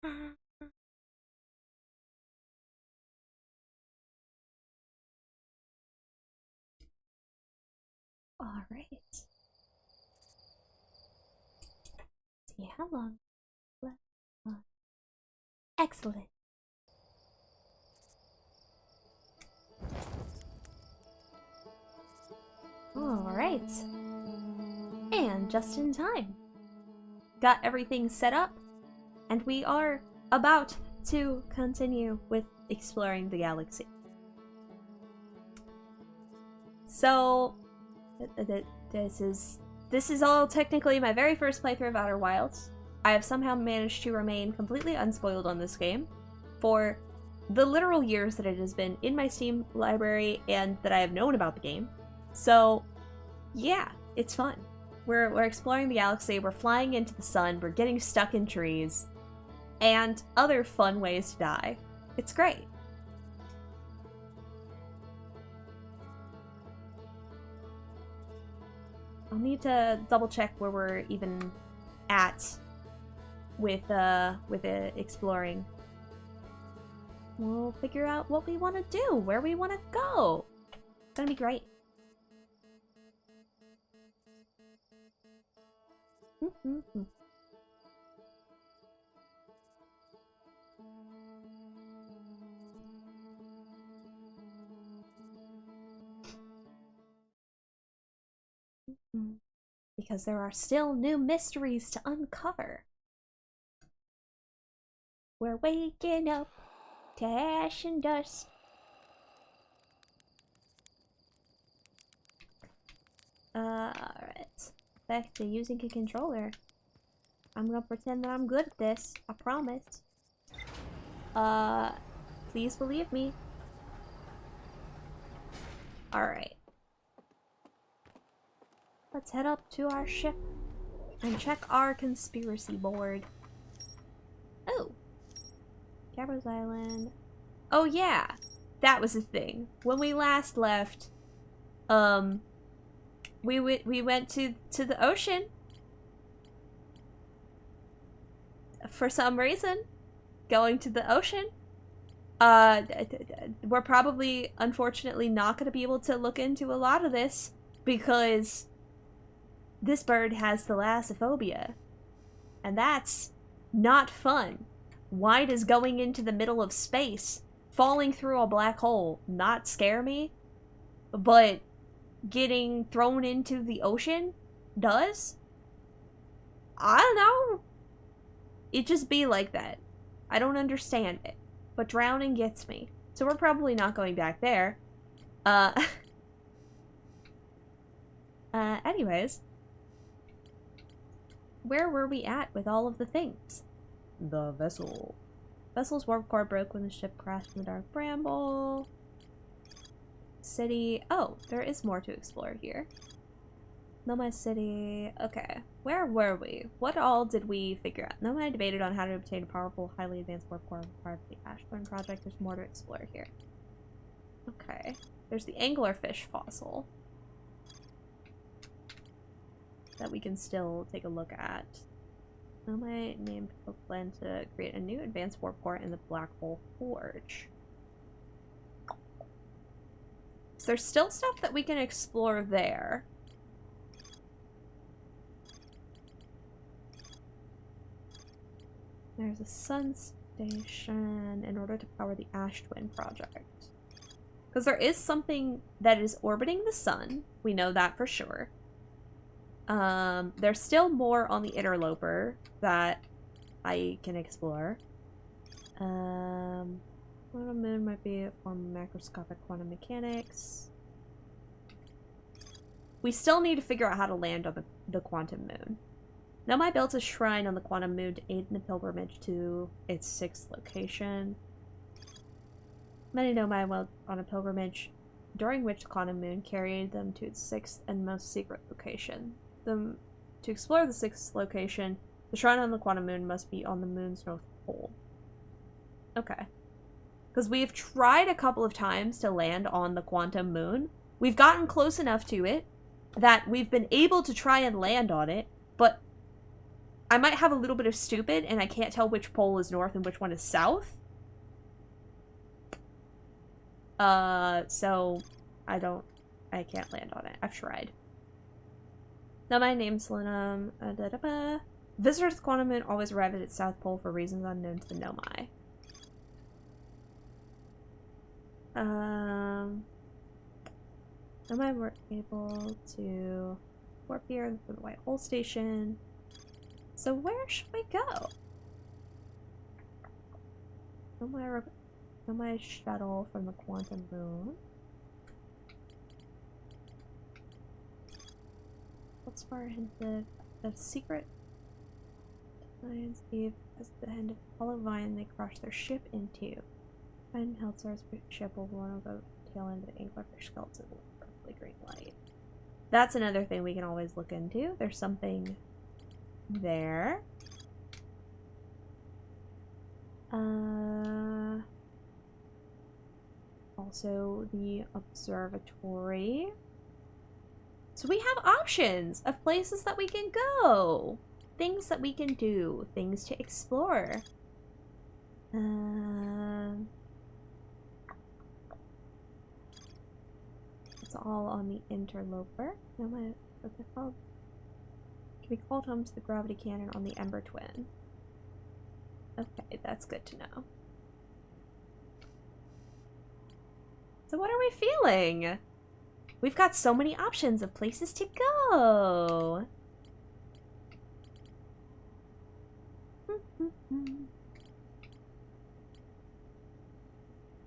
All right. See how long left. Excellent. All right. And just in time. Got everything set up, and we are about to continue with exploring the galaxy. So, this is all technically my very first playthrough of Outer Wilds. I have somehow managed to remain completely unspoiled on this game for the literal years that it has been in my Steam library and that I have known about the game. So, yeah, it's fun. We're exploring the galaxy, we're flying into the sun, we're getting stuck in trees, and other fun ways to die. It's great. I'll need to double check where we're even at with exploring. We'll figure out what we want to do, where we want to go. It's gonna be great. Because there are still new mysteries to uncover. We're waking up to ash and dust. Alright. Back to using a controller. I'm gonna pretend that I'm good at this. I promise. Please believe me. Alright. Let's head up to our ship and check our conspiracy board. Oh. Cabro's Island. Oh yeah. That was a thing. When we last left, we went to the ocean. For some reason. Going to the ocean. We're probably, unfortunately, not going to be able to look into a lot of this because this bird has thalassophobia. And that's not fun. Why does going into the middle of space, falling through a black hole, not scare me? But getting thrown into the ocean does? I don't know. It just be like that. I don't understand it. But drowning gets me. So we're probably not going back there. Anyways. Where were we at with all of the things? The vessel. Vessel's warp core broke when the ship crashed in the dark bramble. City. Oh, there is more to explore here. Nomai City. Okay. Where were we? What all did we figure out? Nomai debated on how to obtain a powerful, highly advanced warp core required for the Ashburn project. There's more to explore here. Okay. There's the anglerfish fossil that we can still take a look at. Nomai named a plan to create a new advanced warp core in the Black Hole Forge. So there's still stuff that we can explore there. There's a sun station in order to power the Ash Twin project. Because there is something that is orbiting the sun. We know that for sure. There's still more on the interloper that I can explore. Quantum moon might be a form of macroscopic quantum mechanics. We still need to figure out how to land on the quantum moon. Nomai built a shrine on the quantum moon to aid in the pilgrimage to its 6th location. Many Nomai went on a pilgrimage, during which the quantum moon carried them to its 6th and most secret location. To explore the 6th location, the shrine on the quantum moon must be on the moon's north pole. Okay. Because we've tried a couple of times to land on the quantum moon. We've gotten close enough to it that we've been able to try and land on it, but I might have a little bit of stupid, and I can't tell which pole is north and which one is south. So I can't land on it. I've tried. Now my name's Linum. Visitors to Quantum Moon always arrive at its south pole for reasons unknown to the Nomai. Nomai were able to warp here for the White Hole Station. So where should we go? Nomai shuttle from the Quantum Moon. What's more hinted? The secret Lions Eve as the end of Hollow Vine they crashed their ship into. Vine held Sarah's ship over one of the tail end of the anglerfish skeleton with purpley green light. That's another thing we can always look into. There's something there. Also the observatory. So we have options of places that we can go. Things that we can do. Things to explore. It's all on the interloper. What's it called? Can be called home to the gravity cannon on the Ember Twin. Okay, that's good to know. So what are we feeling? We've got so many options of places to go.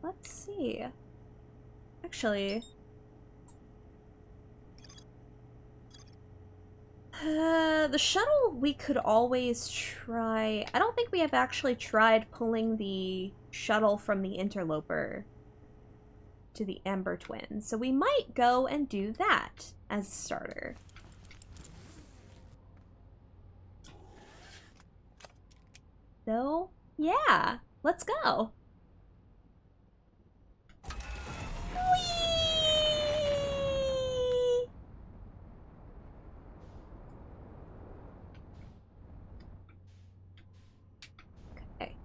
Let's see. Actually, the shuttle we could always try. I don't think we have actually tried pulling the shuttle from the interloper to the Ember Twin, so we might go and do that as a starter. So, yeah, let's go. Whee! Okay.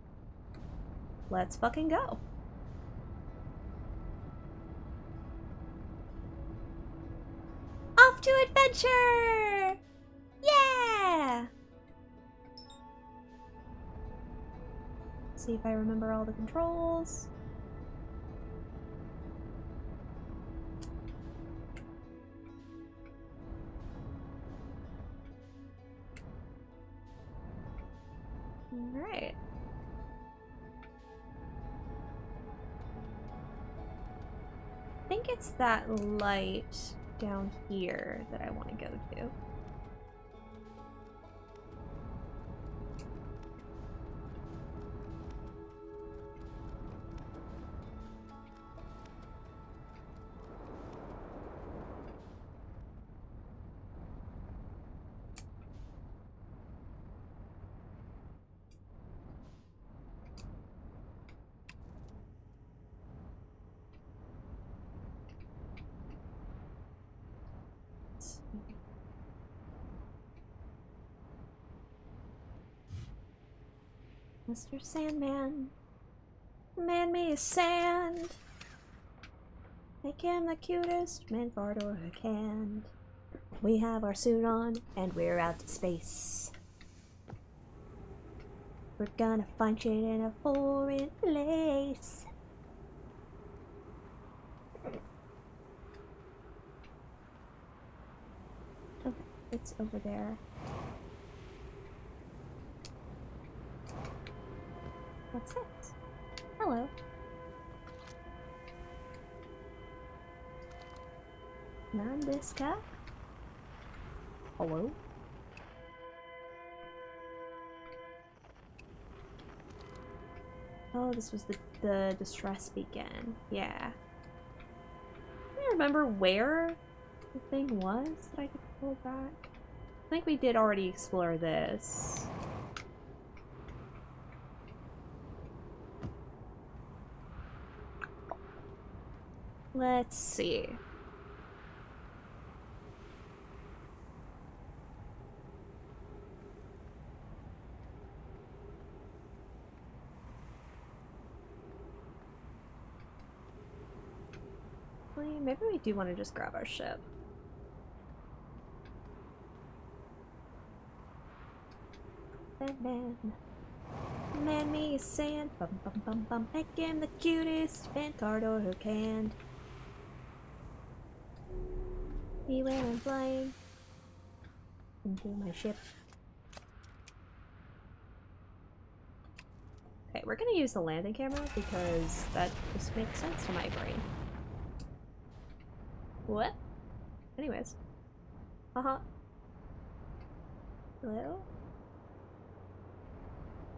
Let's fucking go. Off to adventure! Yeah! See if I remember all the controls. Alright. I think it's that light down here that I want to go to. Mr. Sandman, man me a sand. Make him the cutest man Vardor can. We have our suit on and we're out to space. We're gonna find shit in a foreign place. Okay, it's over there. What's it? Hello. Nandiska? Hello? Oh, this was the distress beacon. Yeah. I don't remember where the thing was that I could pull back. I think we did already explore this. Let's see. Maybe we do want to just grab our ship. Man me sand, bum bum bum bum, make him the cutest Vantardor who can. Beware I'm flying into my ship. Okay, we're gonna use the landing camera because that just makes sense to my brain. What? Anyways. Uh-huh. Hello?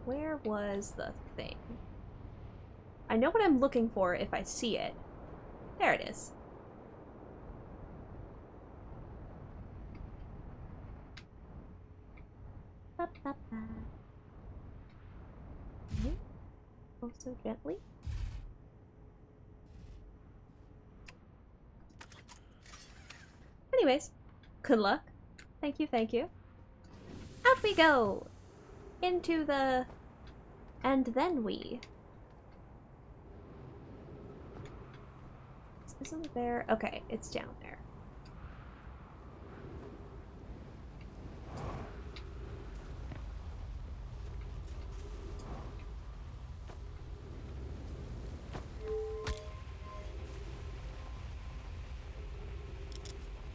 Where was the thing? I know what I'm looking for if I see it. There it is. Ba-ba-ba. Okay. Also gently. Anyways, good luck. Thank you, thank you. Out we go! Into the... And then we... Isn't there... Okay, it's down there.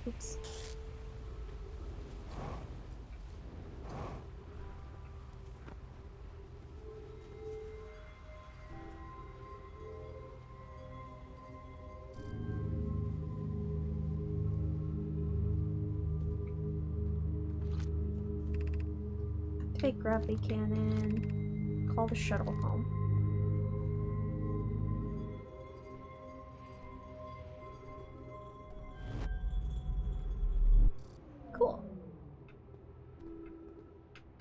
Oops. Activate gravity cannon. Call the shuttle home. Cool.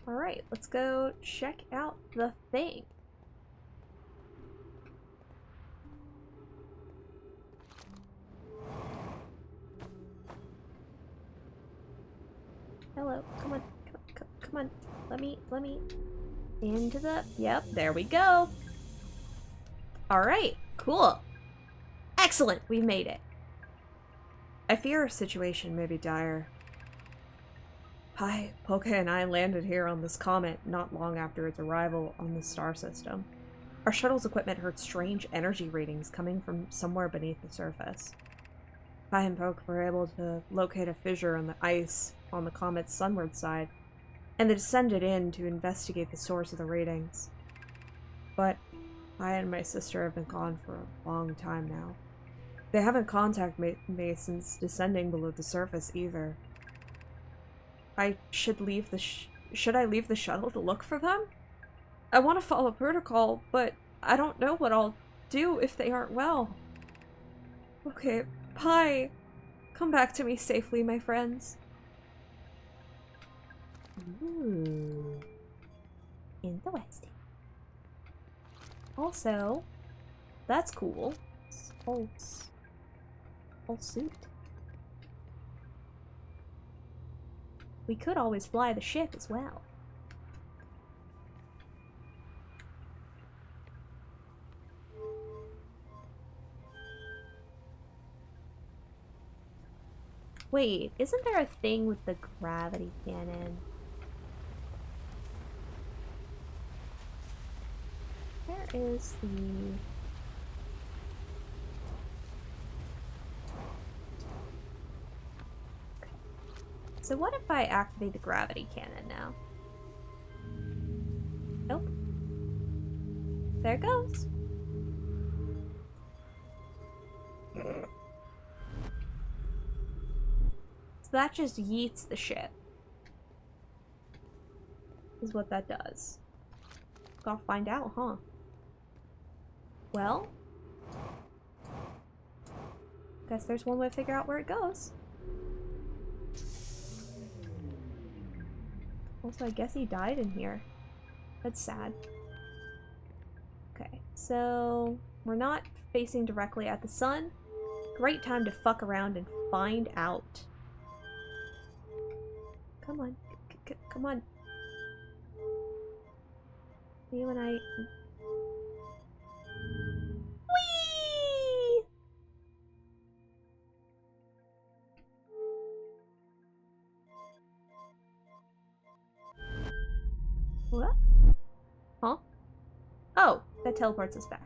Alright, let's go check out the thing. Hello, come on, come on. Let me. Into the, yep, there we go. Alright, cool. Excellent, we made it. I fear our situation may be dire. Hi, Poke and I landed here on this comet not long after its arrival on the star system. Our shuttle's equipment heard strange energy readings coming from somewhere beneath the surface. Pi and Poke were able to locate a fissure in the ice on the comet's sunward side, and they descended in to investigate the source of the readings. But I and my sister have been gone for a long time now. They haven't contacted me since descending below the surface either. I should leave the should I leave the shuttle to look for them? I want to follow protocol, but I don't know what I'll do if they aren't well. Okay, Pi, come back to me safely, my friends. Ooh. Interesting. Also, that's cool. Whole suit. We could always fly the ship as well. Wait, isn't there a thing with the gravity cannon? Where is the... Okay. So what if I activate the gravity cannon now? Nope. There it goes. So that just yeets the ship. Is what that does. Gotta find out, huh? Well, guess there's one way to figure out where it goes. Also, I guess he died in here. That's sad. Okay, so we're not facing directly at the sun. Great time to fuck around and find out. Come on. Come on. You and I... Whee! Oh, that teleports us back.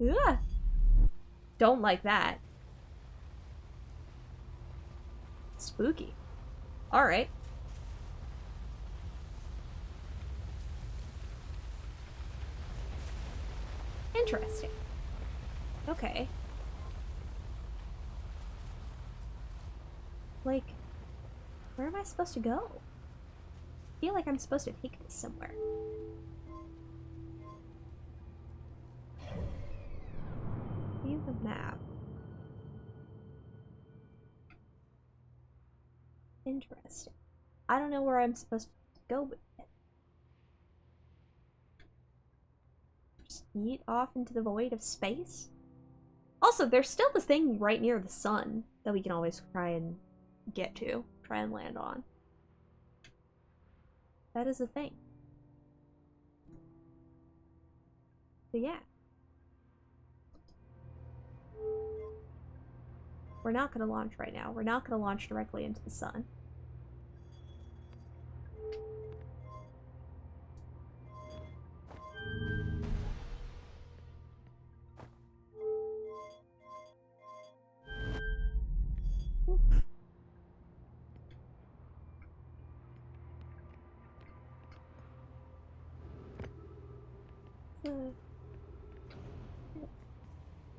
Ugh. Don't like that. Spooky. Alright. Interesting. Okay. Like, where am I supposed to go? I feel like I'm supposed to take this somewhere. View the map. Interesting. I don't know where I'm supposed to go with it. Just yeet off into the void of space? Also, there's still this thing right near the sun that we can always try and get to. Try and land on. That is a thing. So yeah. We're not going to launch right now. We're not going to launch directly into the sun.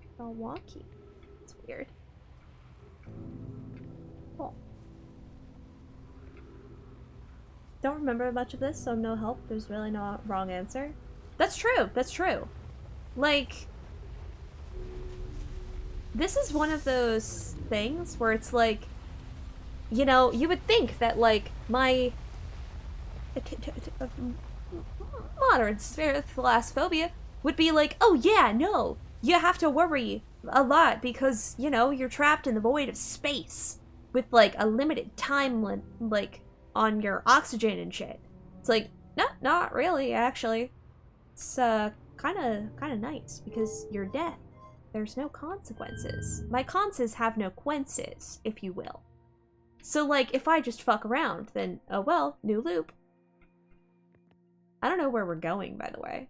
It's all wonky. It's weird. Cool. Don't remember much of this, so no help. There's really no wrong answer. That's true. That's true. Like, this is one of those things where it's like, you know, you would think that, like, my modern thalassophobia would be like, oh yeah, no, you have to worry a lot because, you know, you're trapped in the void of space with, like, a limited time like, on your oxygen and shit. It's like, no, not really, actually. It's, kinda nice because you're death. There's no consequences. My conses have no quences, if you will. So, like, if I just fuck around, then, oh well, new loop. I don't know where we're going, by the way.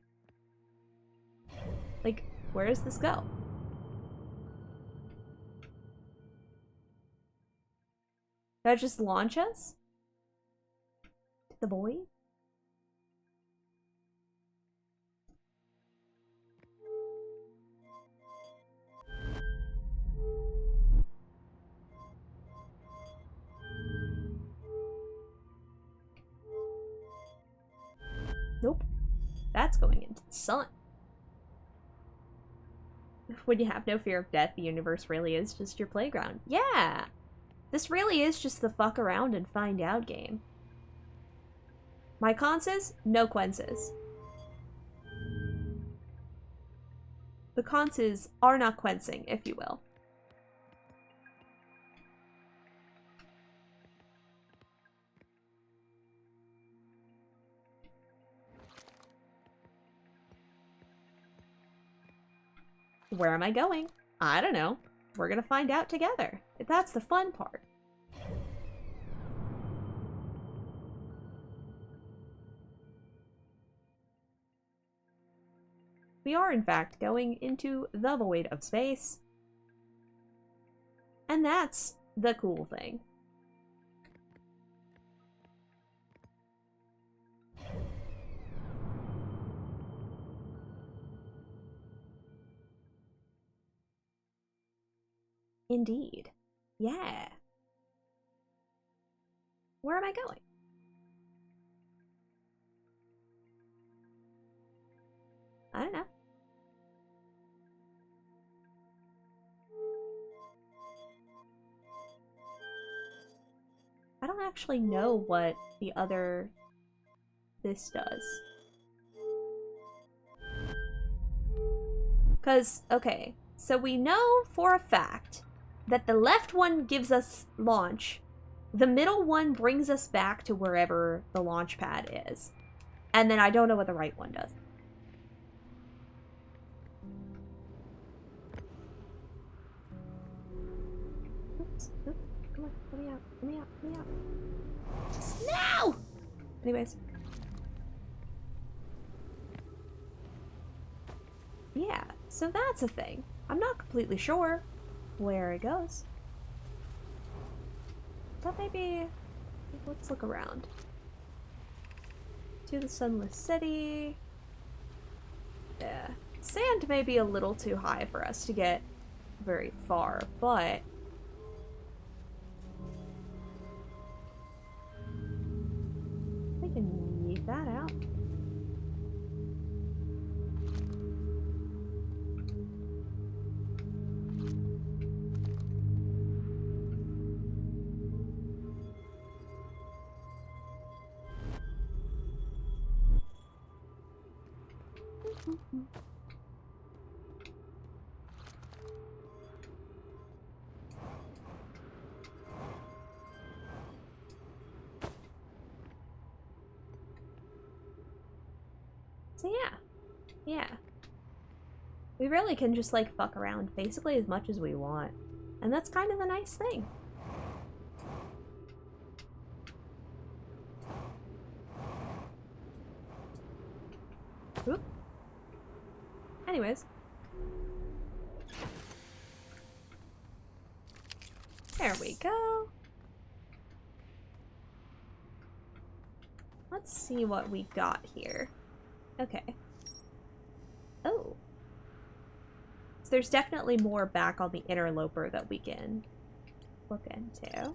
Like, where does this go? Did that just launch us? To the void? Nope. That's going into the sun. When you have no fear of death, the universe really is just your playground. Yeah! This really is just the fuck around and find out game. My conses? No quences. The conses are not quencing, if you will. Where am I going? I don't know. We're gonna find out together. That's the fun part. We are, in fact, going into the void of space. And that's the cool thing. Indeed. Yeah. Where am I going? I don't know. I don't actually know what the other this does. Because, okay, so we know for a fact that the left one gives us launch, the middle one brings us back to wherever the launch pad is, and then I don't know what the right one does. Oops. Oops. Come on. Let me out. Let me out. Let me out. No! Anyways. Yeah, so that's a thing. I'm not completely sure where it goes. But maybe... let's look around. To the Sunless City. Yeah. Sand may be a little too high for us to get very far, but... we can yeet that out. So yeah. We really can just like fuck around basically as much as we want. And that's kind of a nice thing. Oop. Anyways. There we go. Let's see what we got here. Okay. Oh. So there's definitely more back on the interloper that we can look into.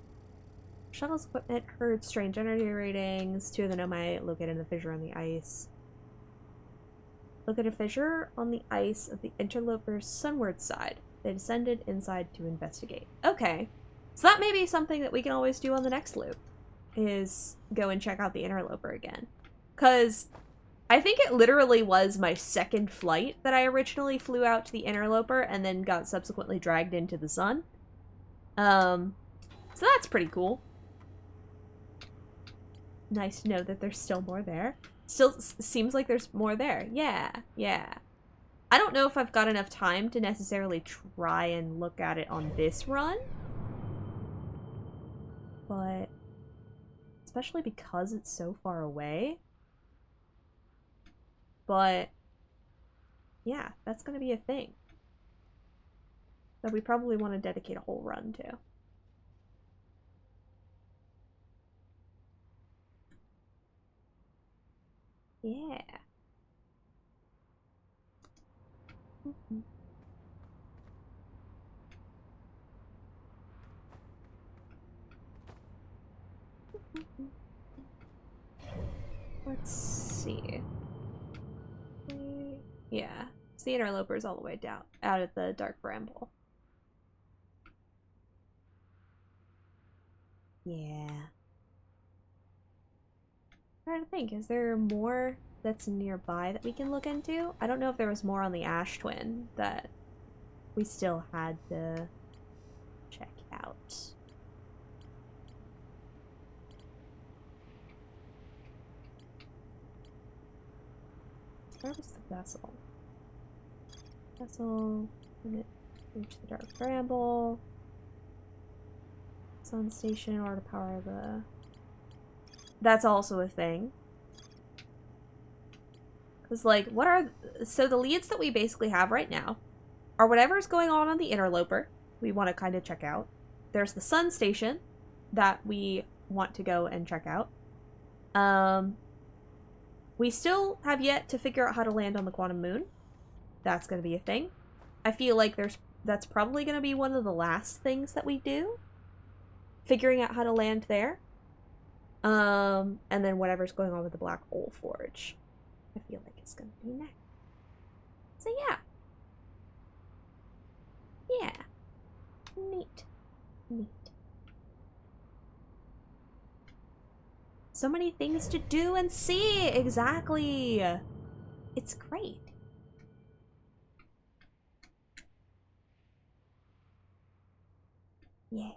Shuttle's equipment heard strange energy readings. 2 of the Nomai located in the fissure on the ice. Look at a fissure on the ice of the interloper's sunward side. They descended inside to investigate. Okay. So that may be something that we can always do on the next loop. Is go and check out the interloper again. Because I think it literally was my second flight that I originally flew out to the interloper and then got subsequently dragged into the sun. So that's pretty cool. Nice to know that there's still more there. Still seems like there's more there. Yeah. I don't know if I've got enough time to necessarily try and look at it on this run. But especially because it's so far away. But yeah, that's going to be a thing that we probably want to dedicate a whole run to. Yeah. Let's see. Yeah. It's the interloper's all the way down, out at the Dark Bramble. Yeah. I'm trying to think, is there more that's nearby that we can look into? I don't know if there was more on the Ash Twin that we still had to check out. Where was the vessel? Vessel, reach the Dark Bramble. Sun station in order to power the... That's also a thing. Because, like, what are... So the leads that we basically have right now are whatever's going on the interloper we want to kind of check out. There's the sun station that we want to go and check out. We still have yet to figure out how to land on the Quantum Moon. That's going to be a thing. I feel like that's probably going to be one of the last things that we do. Figuring out how to land there. And then whatever's going on with the Black Hole Forge. I feel like it's going to be next. So yeah. Yeah. Neat. So many things to do and see! Exactly! It's great. Yeah.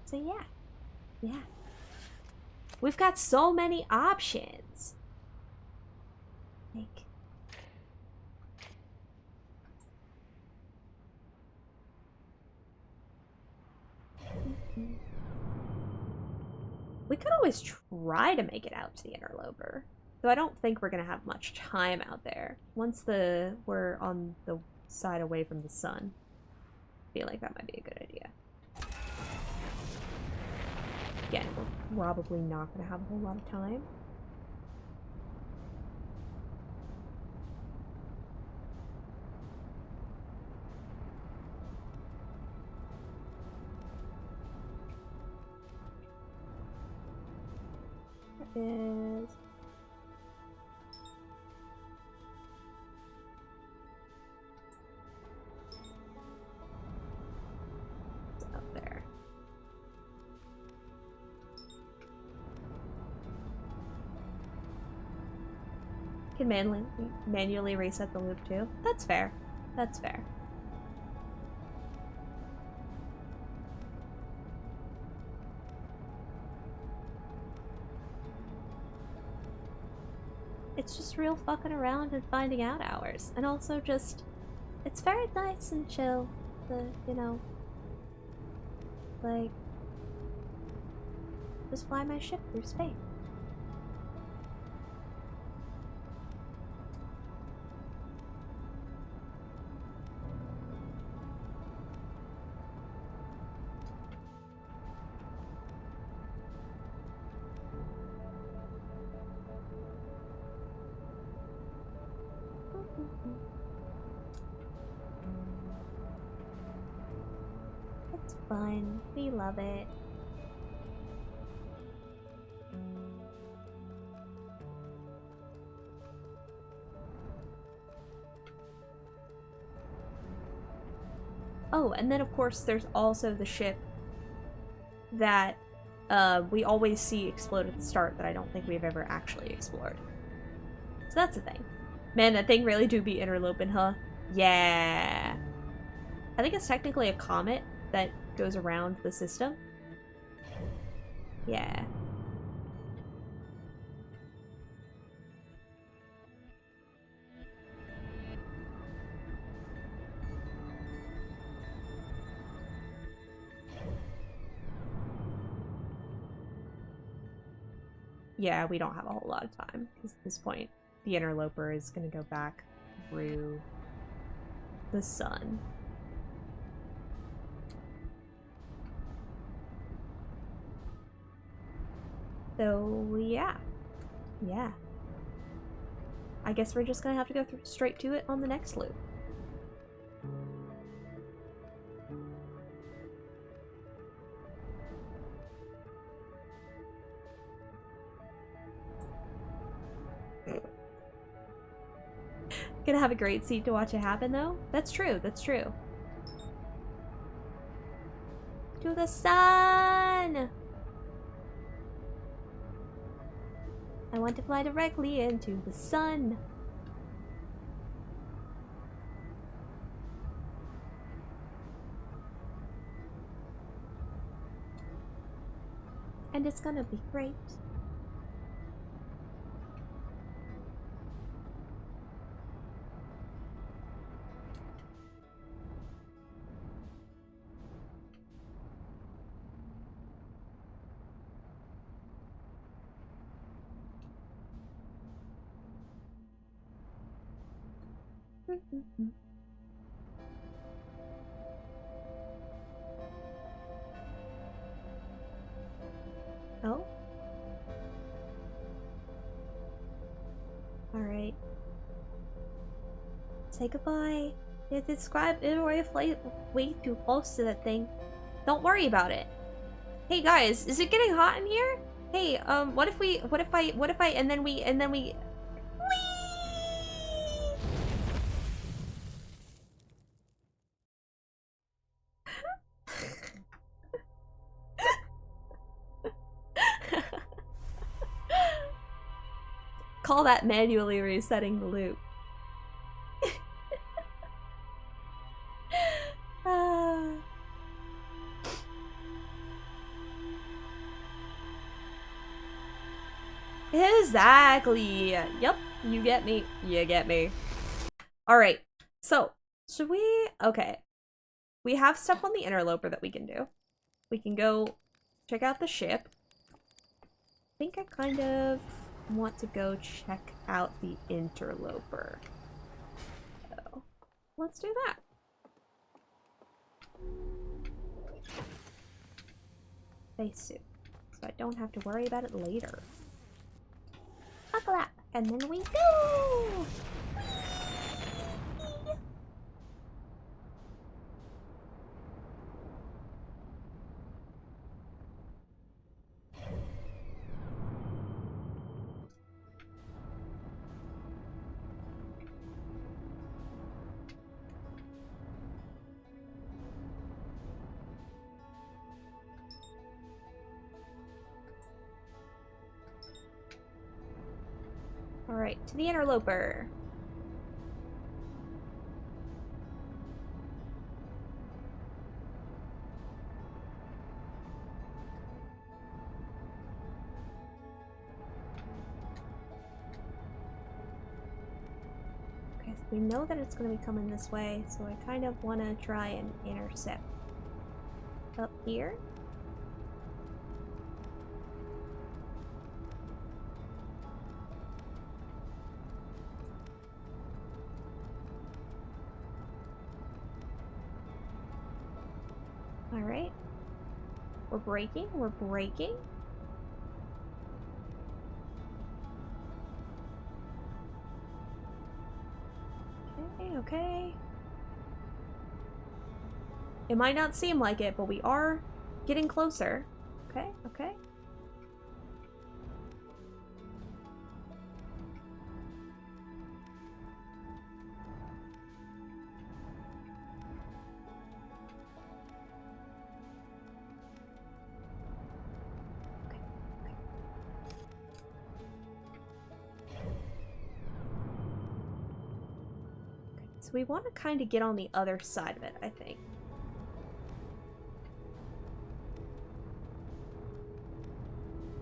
So yeah. Yeah. We've got so many options. Like... We could always try to make it out to the interloper. Though I don't think we're gonna have much time out there. Once we're on the side away from the sun. I feel like that might be a good idea. Again, we're probably not gonna have a whole lot of time. That is... It's out there. Can manually reset the loop too? That's fair. That's fair. It's just real fucking around and finding out hours. And also just... It's very nice and chill to, you know... Like... Just fly my ship through space. It's fun. We love it. Oh, and then of course there's also the ship that we always see explode at the start that I don't think we've ever actually explored. So that's the thing. Man, that thing really do be interloping, huh? Yeah. I think it's technically a comet that goes around the system. Yeah. Yeah, we don't have a whole lot of time, because at this point, the interloper is going to go back through the sun. So, yeah. Yeah. I guess we're just going to have to go straight to it on the next loop. Gonna have a great seat to watch it happen, though? That's true, that's true. To the sun! I want to fly directly into the sun. And it's gonna be great. Oh? Alright. Say goodbye. You describe it or you fly way too close to that thing. Don't worry about it. Hey guys, is it getting hot in here? Hey, what if I, and then we... Whee! Call that manually resetting the loop. Exactly. Yep, you get me. You get me. Alright, so, should we... Okay. We have stuff on the interloper that we can do. We can go check out the ship. I think I kind of want to go check out the interloper. So, let's do that. Spacesuit. So I don't have to worry about it later. Buckle up, and then we go! Alright, to the interloper. Okay, so we know that it's going to be coming this way, so I kind of want to try and intercept up here. Alright. We're braking, we're braking. Okay, okay. It might not seem like it, but we are getting closer. Okay, okay. So we want to kind of get on the other side of it, I think.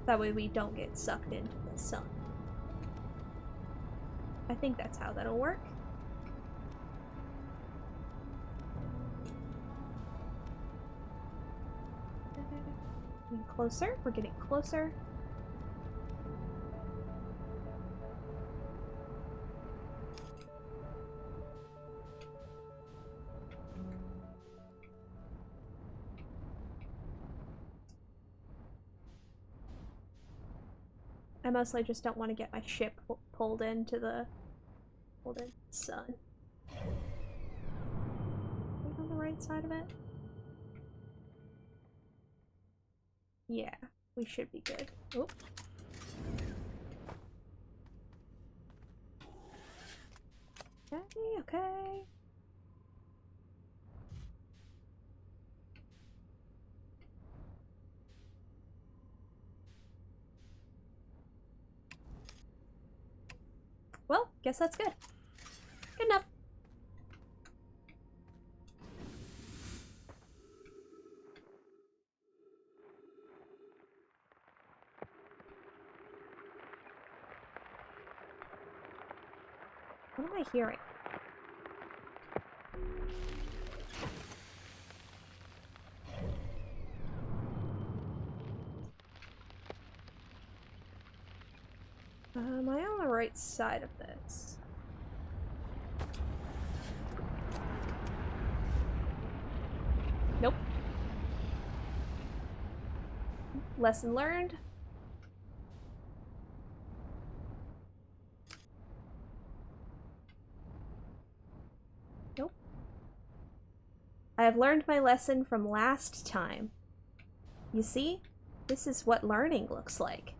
That way we don't get sucked into the sun. I think that's how that'll work. Getting closer, we're getting closer. I mostly just don't want to get my ship pulled into the sun. Are we on the right side of it? Yeah, we should be good. Oop. Okay, okay. Well, guess that's good. Good enough. What am I hearing? Am I on the right side of this? Nope. Lesson learned. Nope. I have learned my lesson from last time. You see? This is what learning looks like.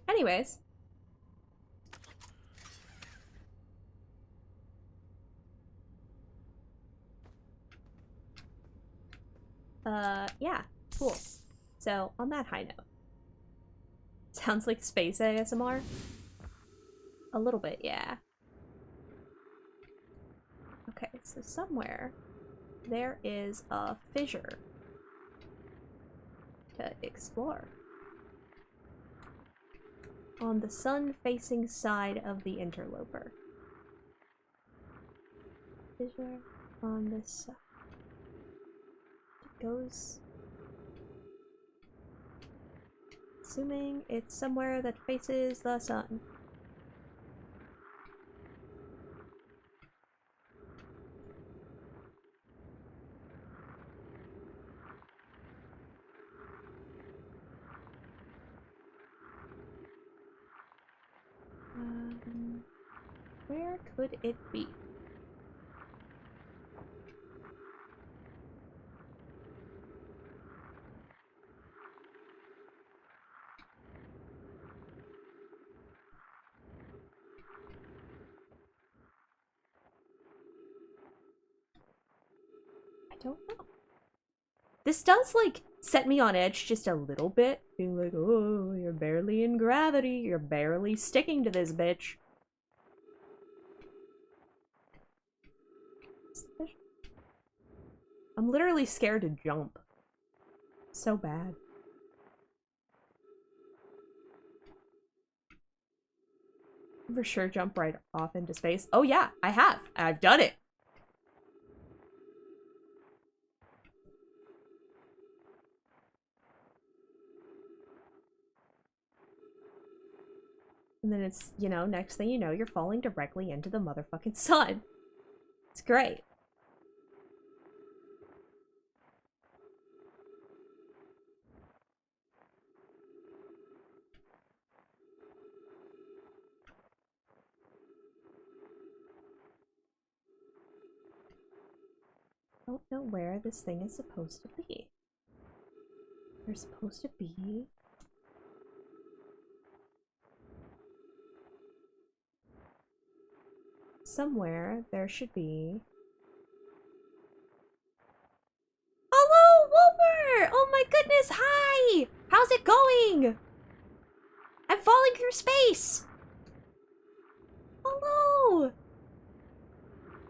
Anyways. Yeah, cool. So, on that high note. Sounds like space ASMR? A little bit, yeah. Okay, so somewhere there is a fissure to explore. On the sun-facing side of the interloper. Fissure on this side. It goes... Assuming it's somewhere that faces the sun. Where could it be? I don't know. This does, like, set me on edge just a little bit. Being like, oh, you're barely in gravity. You're barely sticking to this bitch. I'm literally scared to jump. So bad. For sure jump right off into space. Oh yeah, I have. I've done it. And then it's, you know, next thing you know, you're falling directly into the motherfucking sun. It's great. I don't know where this thing is supposed to be. There's supposed to be... Somewhere there should be... Hello, Wilbur! Oh my goodness, hi! How's it going? I'm falling through space! Hello!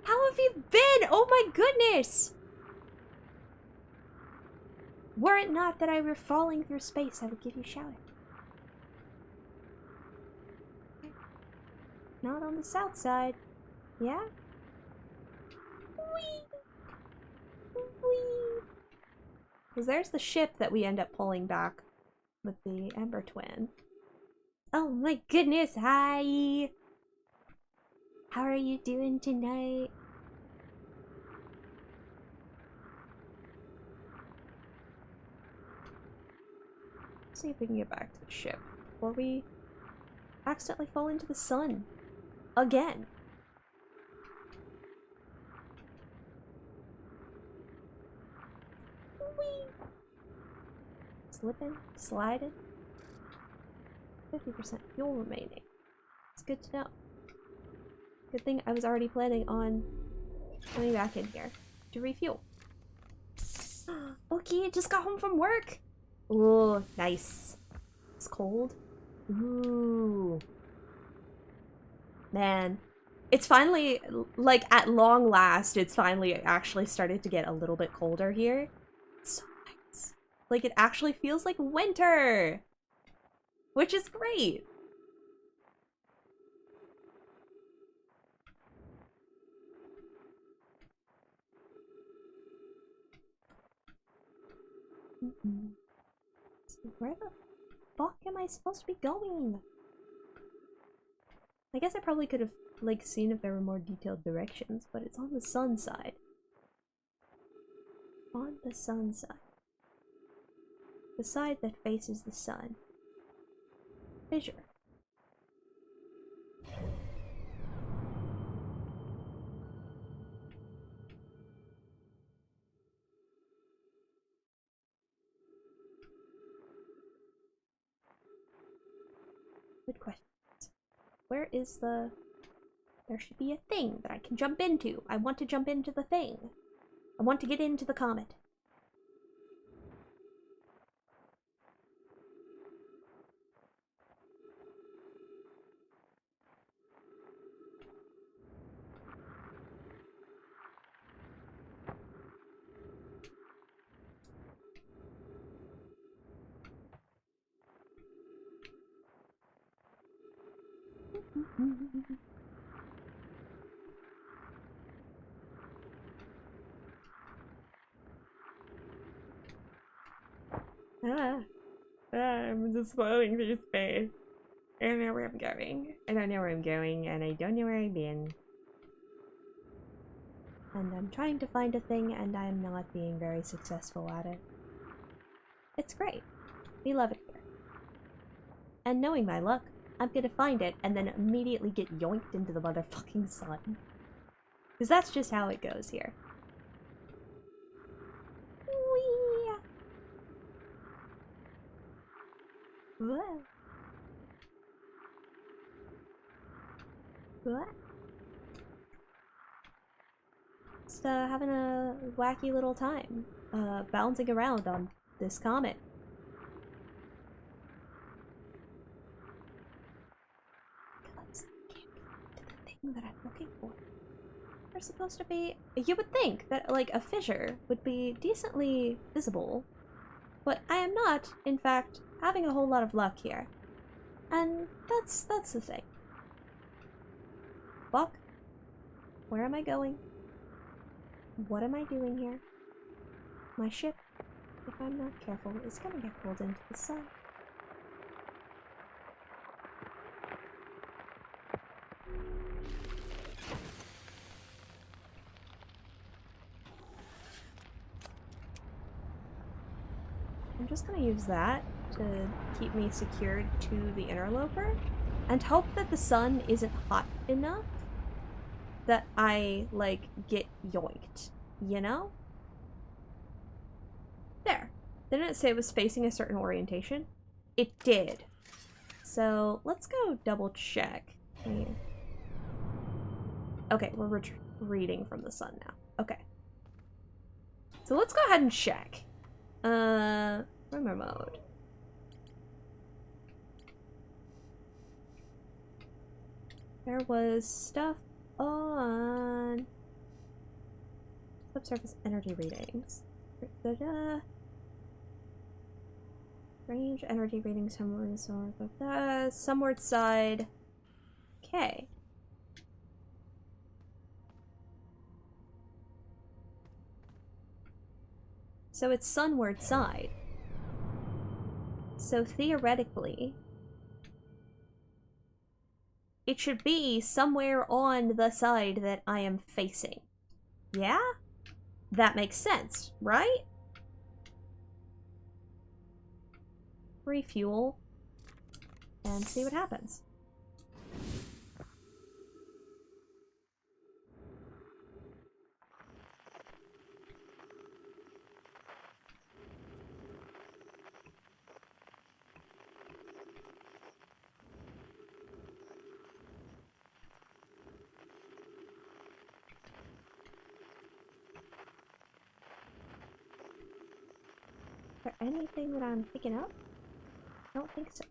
How have you been? Oh my goodness! Were it not that I were falling through space, I would give you a shout. Not on the south side. Yeah? Whee! Whee! Because there's the ship that we end up pulling back with the Ember Twin. Oh my goodness, hi! How are you doing tonight? Let's see if we can get back to the ship before we accidentally fall into the sun. Again. Whee! Slipping, sliding. 50% fuel remaining. It's good to know. Good thing I was already planning on coming back in here to refuel. Okay, I just got home from work. Ooh, nice. It's cold. Ooh. Man. It's finally, like, at long last, it's finally actually started to get a little bit colder here. It's so nice. Like, it actually feels like winter. Which is great. So where the fuck am I supposed to be going? I guess I probably could have, like, seen if there were more detailed directions, but it's on the sun side. On the sun side. The side that faces the sun. Fissure. Good question. Where is the... There should be a thing that I can jump into. I want to jump into the thing. I want to get into the comet. Ah, I'm just floating through space. I don't know where I'm going. I don't know where I'm going, and I don't know where I've been. And I'm trying to find a thing, and I'm not being very successful at it. It's great. We love it here. And knowing my luck, I'm gonna find it and then immediately get yoinked into the motherfucking sun. Because that's just how it goes here. Whee! Whoa. What? Just having a wacky little time, bouncing around on this comet. Let's get to the thing that I'm looking for. There's supposed to be. You would think that, like, a fissure would be decently visible, but I am not, in fact, having a whole lot of luck here. And that's the thing. Fuck. Where am I going? What am I doing here? My ship, if I'm not careful, is gonna get pulled into the sun. I'm just gonna use that to keep me secured to the interloper and hope that the sun isn't hot enough that I, like, get yoinked, you know? There. Didn't it say it was facing a certain orientation? It did. So, let's go double check. Okay, we're reading from the sun now. Okay. So let's go ahead and check. Rumor mode. There was stuff on subsurface energy readings. Range energy readings somewhere side. Okay. So it's sunward side. So theoretically, it should be somewhere on the side that I am facing. Yeah? That makes sense, right? Refuel and see what happens. Is there anything that I'm picking up? I don't think so.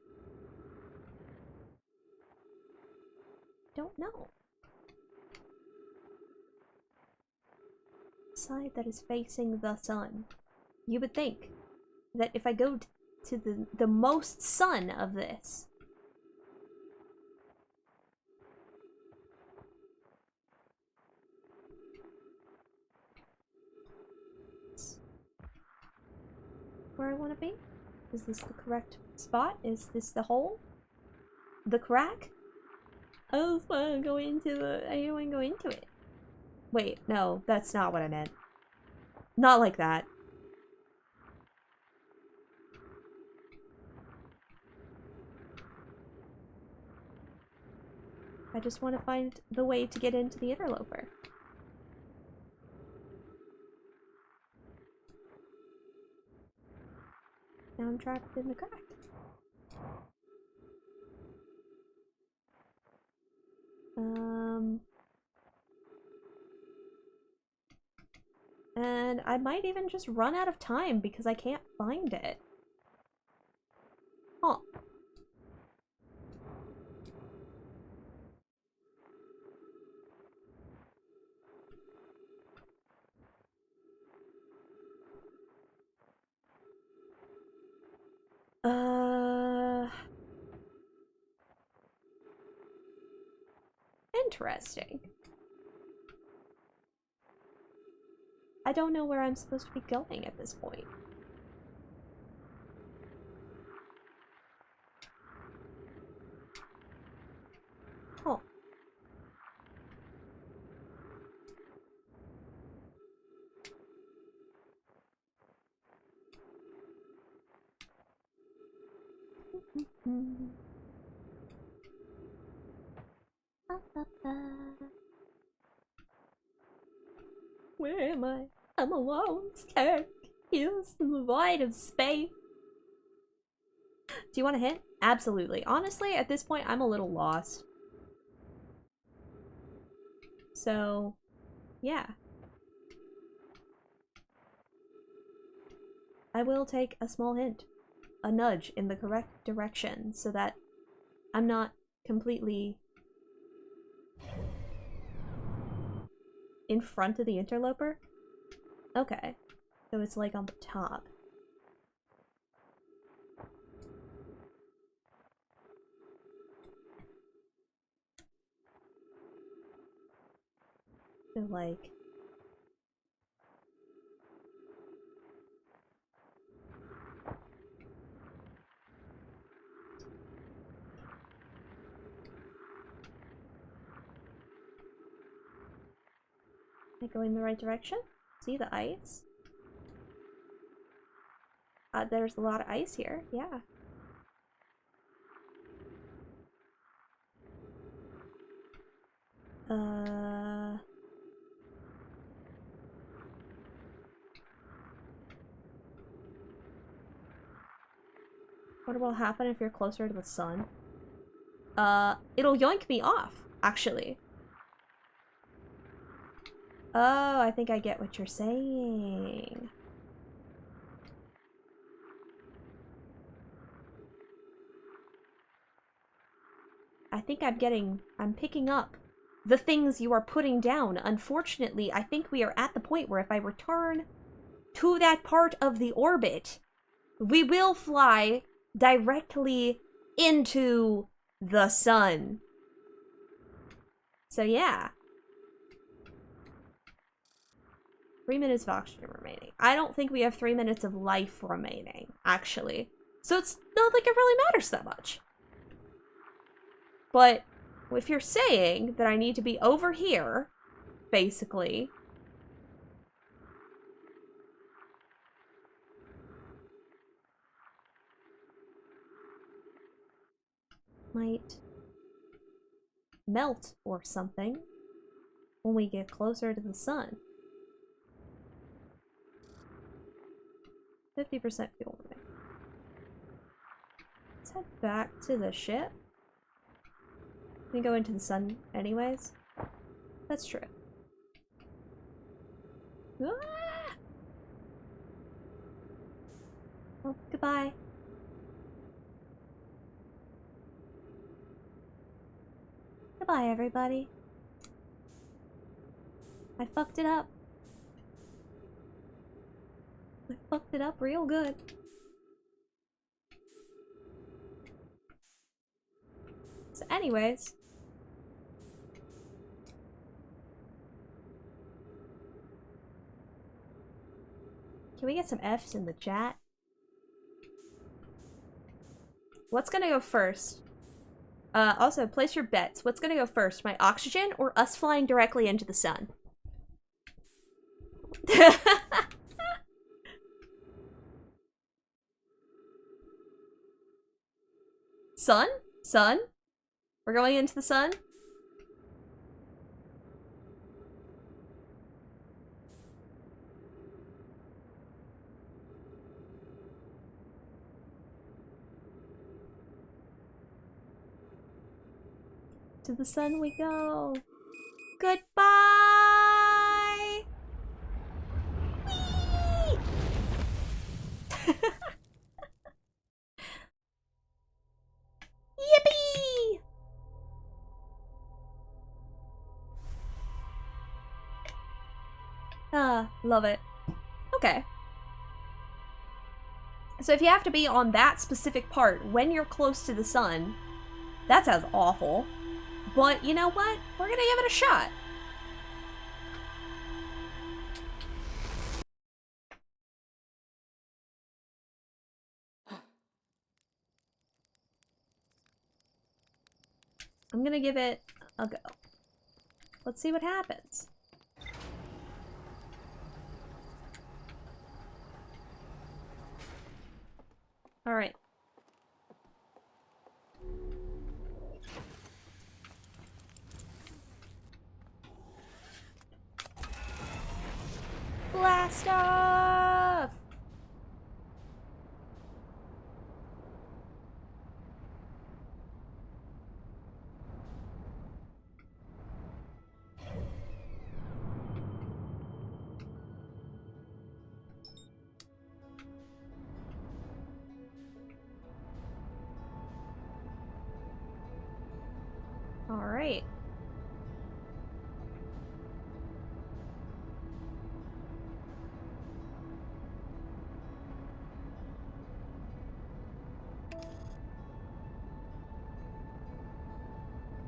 Don't know. Side that is facing the sun. You would think that if I go to the most sun of this, where I want to be? Is this the correct spot? Is this the hole? The crack? I just want to go into the. I want to go into it. Wait, no, that's not what I meant. Not like that. I just want to find the way to get into the interloper. Now I'm trapped in the crack. And I might even just run out of time because I can't find it. Huh. Interesting. I don't know where I'm supposed to be going at this point. Oh. Where am I? I'm alone, scared, confused in the void of space. Do you want a hint? Absolutely. Honestly, at this point, I'm a little lost. So, yeah. I will take a small hint. A nudge in the correct direction so that I'm not completely in front of the interloper? Okay. So it's like on the top. So like... Am I going the right direction? See the ice? There's a lot of ice here, yeah. What will happen if you're closer to the sun? It'll yoink me off, actually. Oh, I think I get what you're saying. I think I'm picking up the things you are putting down. Unfortunately, I think we are at the point where if I return to that part of the orbit, we will fly directly into the sun. So yeah. 3 minutes of oxygen remaining. I don't think we have 3 minutes of life remaining, actually. So it's not like it really matters that much. But if you're saying that I need to be over here, basically... might melt or something when we get closer to the sun. 50% fuel remaining. Let's head back to the ship. We go into the sun anyways. That's true. Ah! Well, goodbye. Goodbye, everybody. I fucked it up. I fucked it up real good. So anyways. Can we get some Fs in the chat? What's gonna go first? Also, place your bets. What's gonna go first? My oxygen or us flying directly into the sun? Sun? Sun? We're going into the sun? To the sun we go. Goodbye! Whee! Yippee! Ah, love it. Okay. So if you have to be on that specific part when you're close to the sun, that sounds awful. But you know what? We're gonna give it a shot. I'm gonna give it a go. Let's see what happens. All right. Blast off! All right.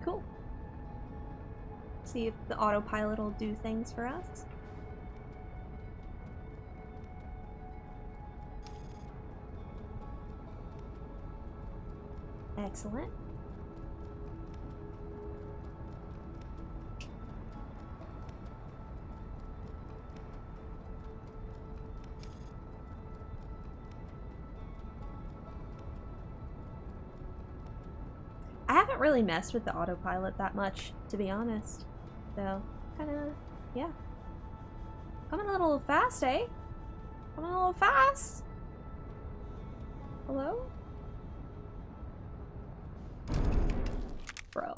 Cool. See if the autopilot will do things for us. Excellent. I haven't really messed with the autopilot that much, to be honest. So, kinda, yeah. Coming a little fast, eh? Coming a little fast. Hello? Bro.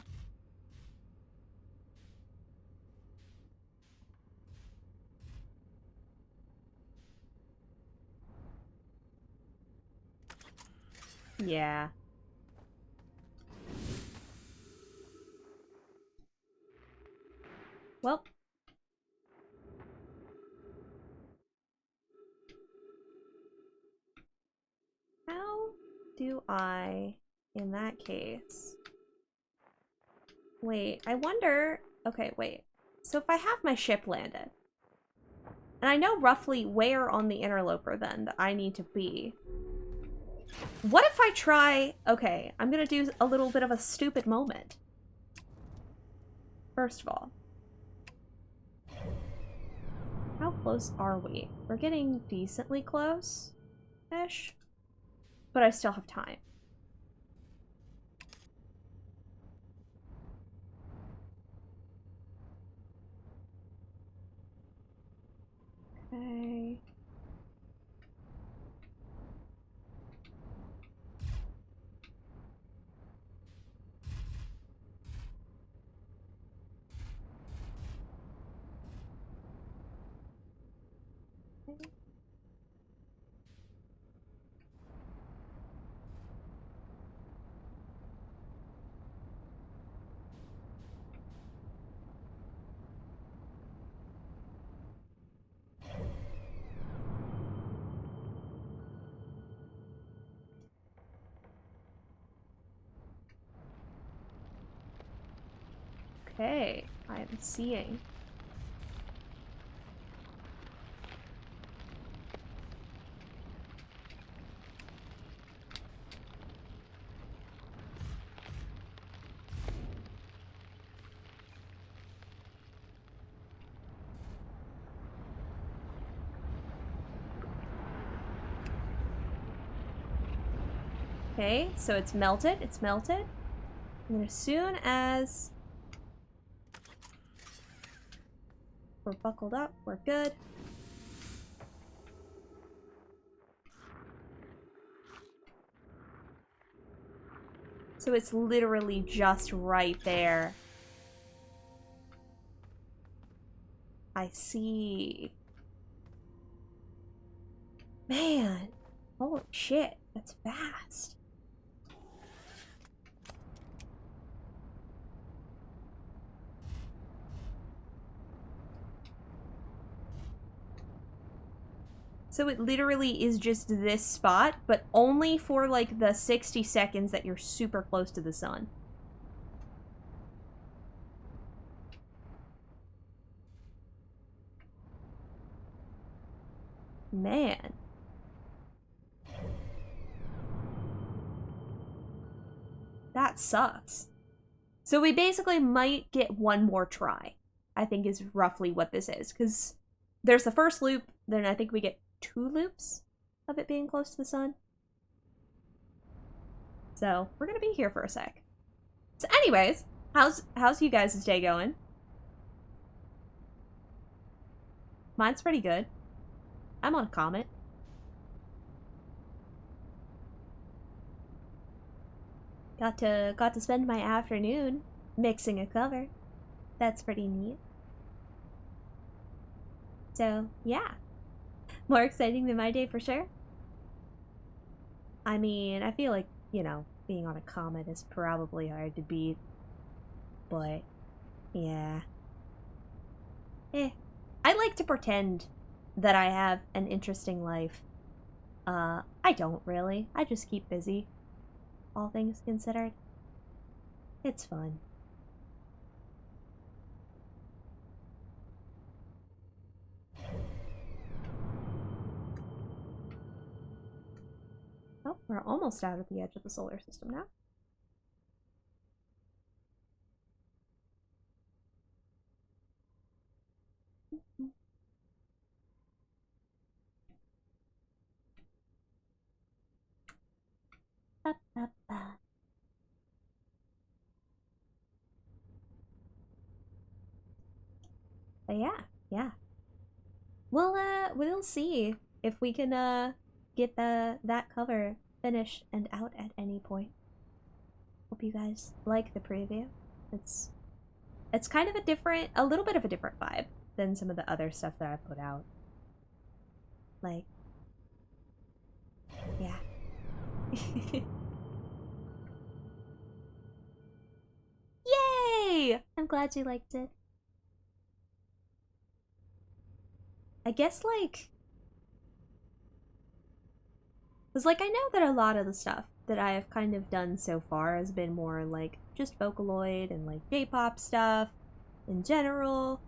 Yeah. Well. How do I, in that case... Wait, I wonder... Okay, wait. So if I have my ship landed, and I know roughly where on the interloper then that I need to be, what if I try... Okay, I'm gonna do a little bit of a stupid moment. First of all, how close are we? We're getting decently close-ish, but I still have time. Okay. Okay, I'm seeing. Okay, so it's melted, it's melted. And then as soon as we're buckled up, we're good. So it's literally just right there. I see. Man, holy shit, that's fast. So it literally is just this spot, but only for like the 60 seconds that you're super close to the sun. Man. That sucks. So we basically might get one more try, I think is roughly what this is. Because there's the first loop, then I think we get 2 loops of it being close to the sun. So we're gonna be here for a sec. So anyways, how's you guys' day going? Mine's pretty good. I'm on a comet. Got to spend my afternoon mixing a cover. That's pretty neat. So, yeah. More exciting than my day for sure. I mean, I feel like, you know, being on a comet is probably hard to beat. But, yeah. I like to pretend that I have an interesting life. I don't really. I just keep busy. All things considered. It's fun. Oh, we're almost out of the edge of the solar system now. Ba, ba, ba. But yeah. We'll see if we can get that cover finished and out at any point. Hope you guys like the preview. It's kind of a little bit of a different vibe than some of the other stuff that I've put out. Like, yeah. Yay! I'm glad you liked it. I guess, like... Because, like, I know that a lot of the stuff that I have kind of done so far has been more, like, just Vocaloid and, like, J-pop stuff in general.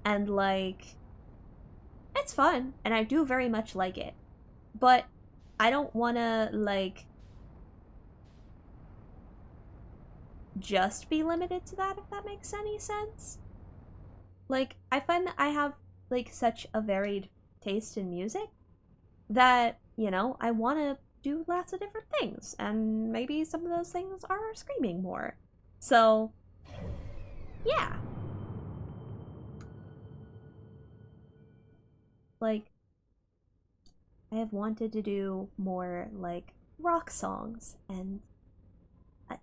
And, like... It's fun, and I do very much like it. But I don't want to, like... just be limited to that, if that makes any sense. Like, I find that I have, like, such a varied taste in music that, you know, I want to do lots of different things, and maybe some of those things are screaming more. So, yeah. Like, I have wanted to do more, like, rock songs, and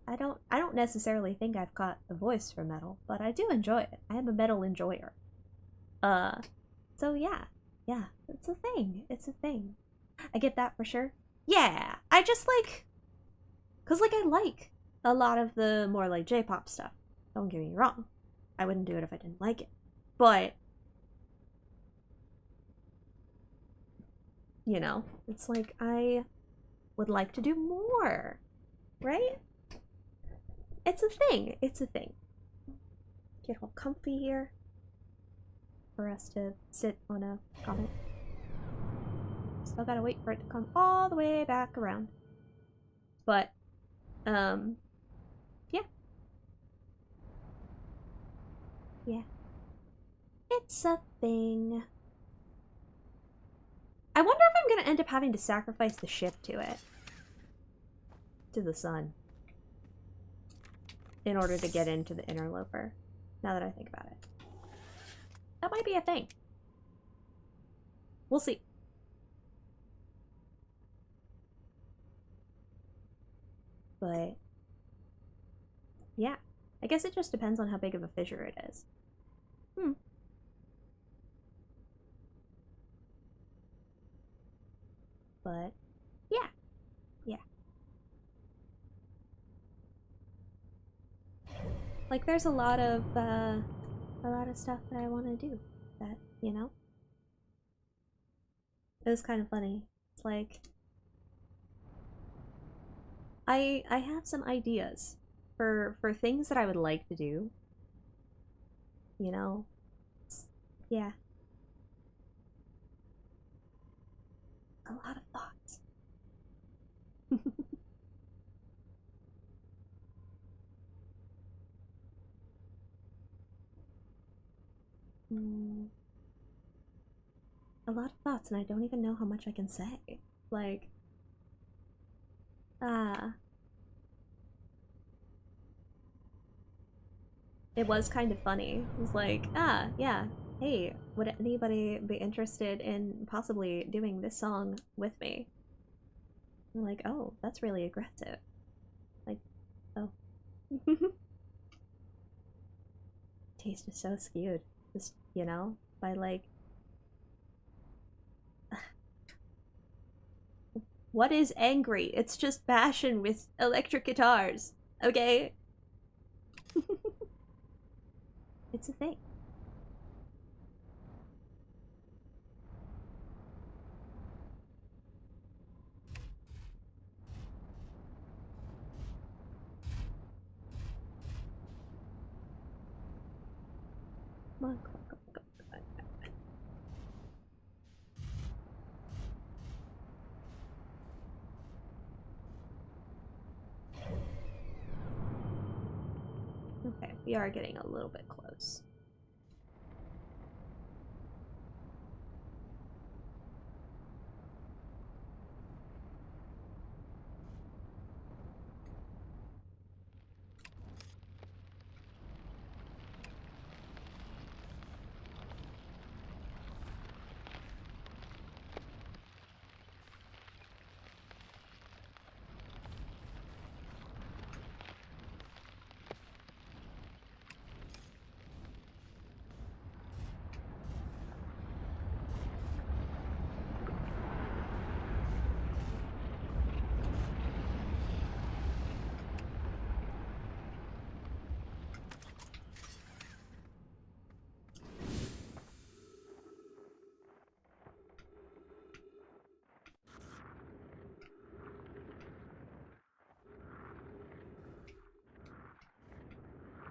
I don't necessarily think I've got the voice for metal, but I do enjoy it. I am a metal enjoyer. Uh, so yeah, it's a thing. It's a thing. I get that for sure. Yeah, I just like, cause like I like a lot of the more like J-pop stuff. Don't get me wrong, I wouldn't do it if I didn't like it. But you know, it's like I would like to do more, right? It's a thing. It's a thing. Get all comfy here for us to sit on a comet. Still gotta wait for it to come all the way back around. But, yeah. Yeah. It's a thing. I wonder if I'm gonna end up having to sacrifice the ship to it. To the sun. In order to get into the interloper. Now that I think about it. That might be a thing. We'll see. But yeah, I guess it just depends on how big of a fissure it is. But yeah. Like there's a lot of stuff that I want to do that, you know? It was kind of funny. It's like I have some ideas for things that I would like to do. You know? Yeah. A lot of thoughts. A lot of thoughts, and I don't even know how much I can say. Like, it was kind of funny. It was like, yeah, hey, would anybody be interested in possibly doing this song with me? I'm like, oh, that's really aggressive. Like, oh. Taste is so skewed. Just, you know, by like... What is angry? It's just passion with electric guitars, okay? It's a thing. Come on, come on, come on, come on, come on. Okay, we are getting a little bit close.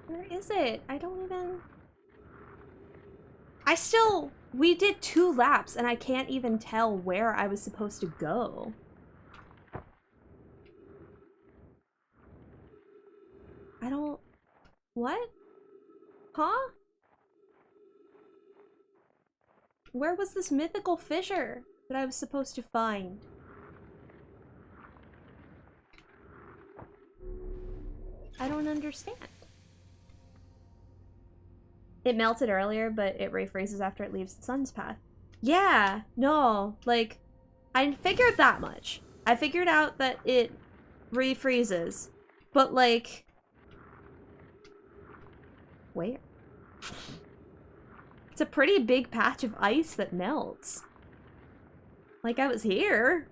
Where is it? I don't even... We did 2 laps and I can't even tell where I was supposed to go. I don't... What? Huh? Where was this mythical fissure that I was supposed to find? I don't understand. It melted earlier, but it refreezes after it leaves the sun's path. Yeah, no, like, I figured that much. I figured out that it refreezes, but like, where? It's a pretty big patch of ice that melts. Like, I was here.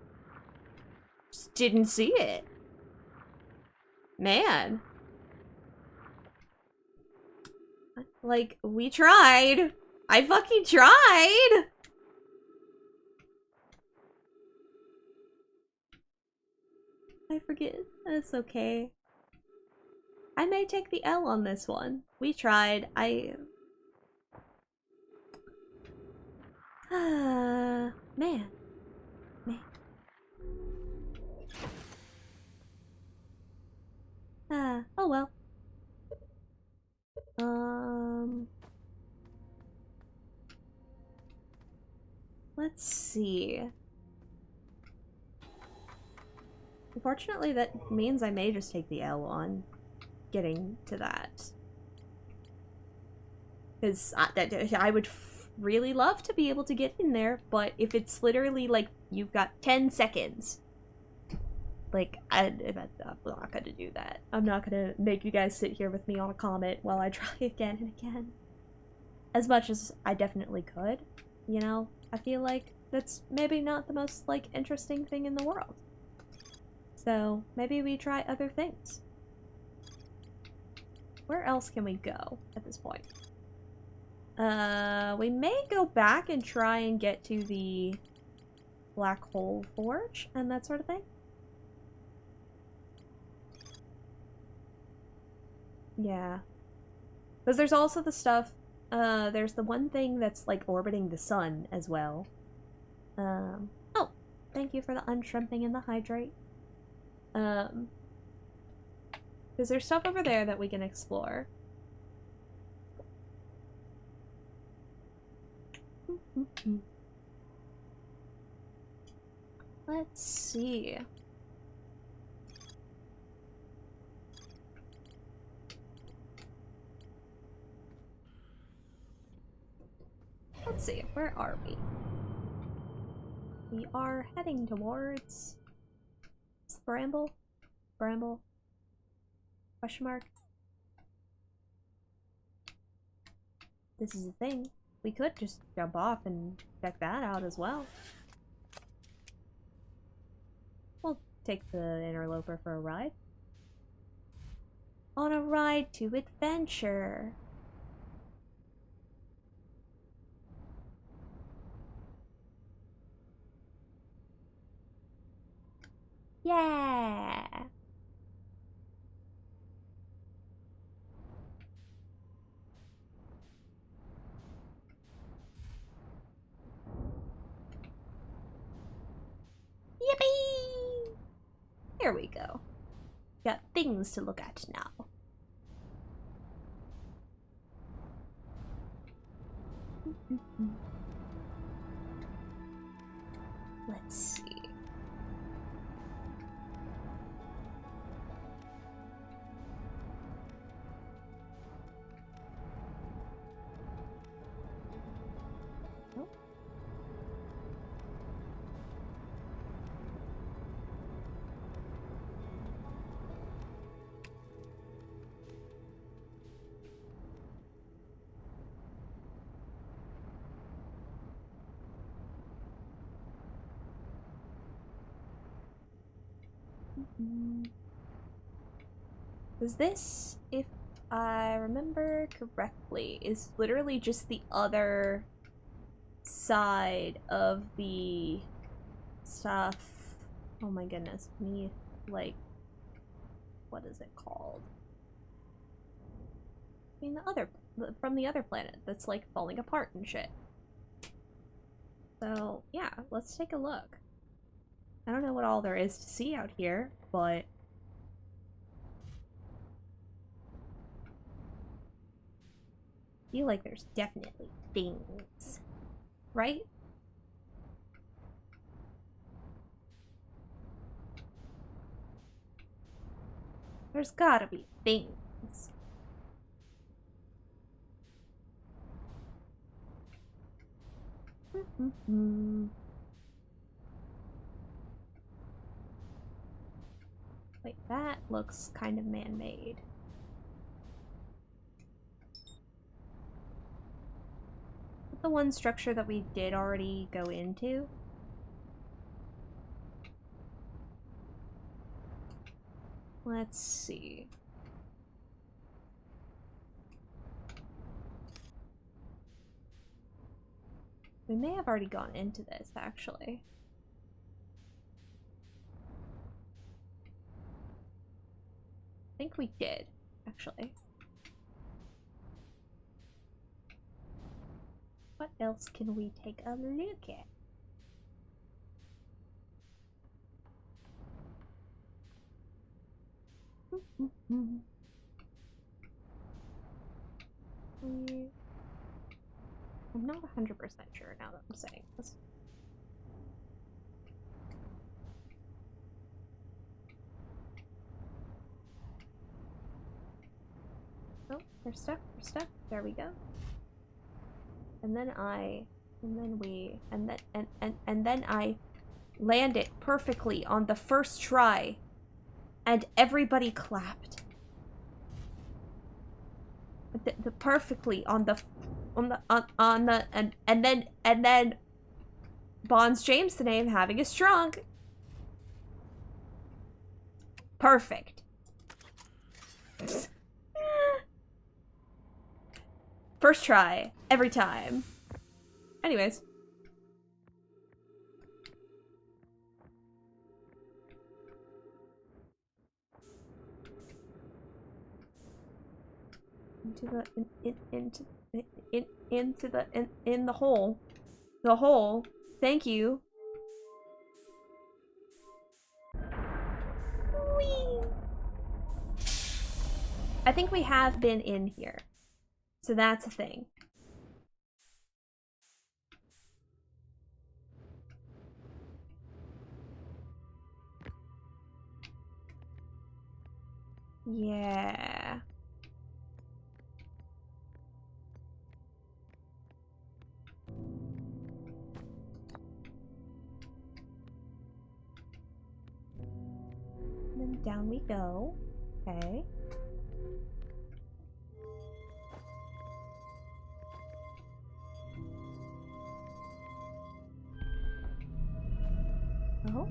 Just didn't see it. Man. Like, we tried. I fucking tried! I forget. That's okay. I may take the L on this one. We tried. Man. Man. Oh well. Let's see. Unfortunately, that means I may just take the L on getting to that. Because I would really love to be able to get in there, but if it's literally like, you've got 10 seconds, like, I'm not gonna do that. I'm not gonna make you guys sit here with me on a comet while I try again and again. As much as I definitely could, you know? I feel like that's maybe not the most, like, interesting thing in the world. So, maybe we try other things. Where else can we go at this point? We may go back and try and get to the Black Hole Forge and that sort of thing. Yeah. Because there's also the stuff, there's the one thing that's, like, orbiting the sun as well. Oh, thank you for the unshrimping and the hydrate. Because there's stuff over there that we can explore. Let's see. Let's see, where are we? We are heading towards Bramble? Bramble? Question mark? This is a thing. We could just jump off and check that out as well. We'll take the interloper for a ride. On a ride to adventure. Yeah! Yippee! Here we go. Got things to look at now. Let's see. Nope. Was this, if I remember correctly, is literally just the other side of the stuff? Oh my goodness, me, like, what is it called? I mean, from the other planet that's like falling apart and shit. So, yeah, let's take a look. I don't know what all there is to see out here, but I feel like there's definitely things, right? There's gotta be things. Wait, that looks kind of man-made. The one structure that we did already go into. Let's see. We may have already gone into this, actually. I think we did, actually. What else can we take a look at? I'm not 100% sure now that I'm saying this. Oh, we're stuck, we're stuck. There we go. And then I land it perfectly on the first try, and everybody clapped. Perfectly on the and then Bonds James the name having a strong. Perfect. First try, every time. Anyways. In the hole. The hole. Thank you. I think we have been in here. So that's a thing. Yeah. And then down we go. Okay. Oh.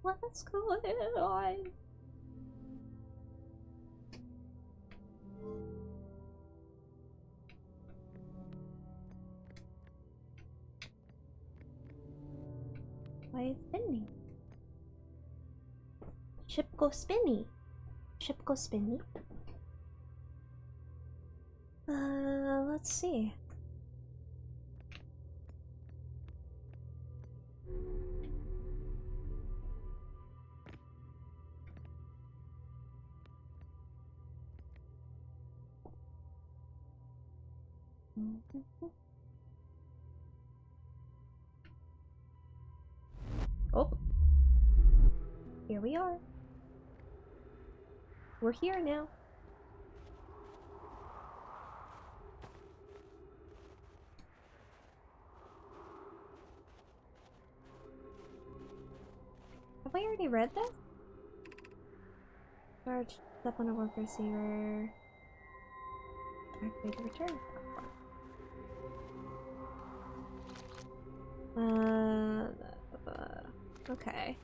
What's going on? Why is spinning? Ship go spinny. Ship go spinny. Let's see. Oh. Here we are. We're here now. Have I already read this? Charge step on a work receiver. Activate the return platform. Okay.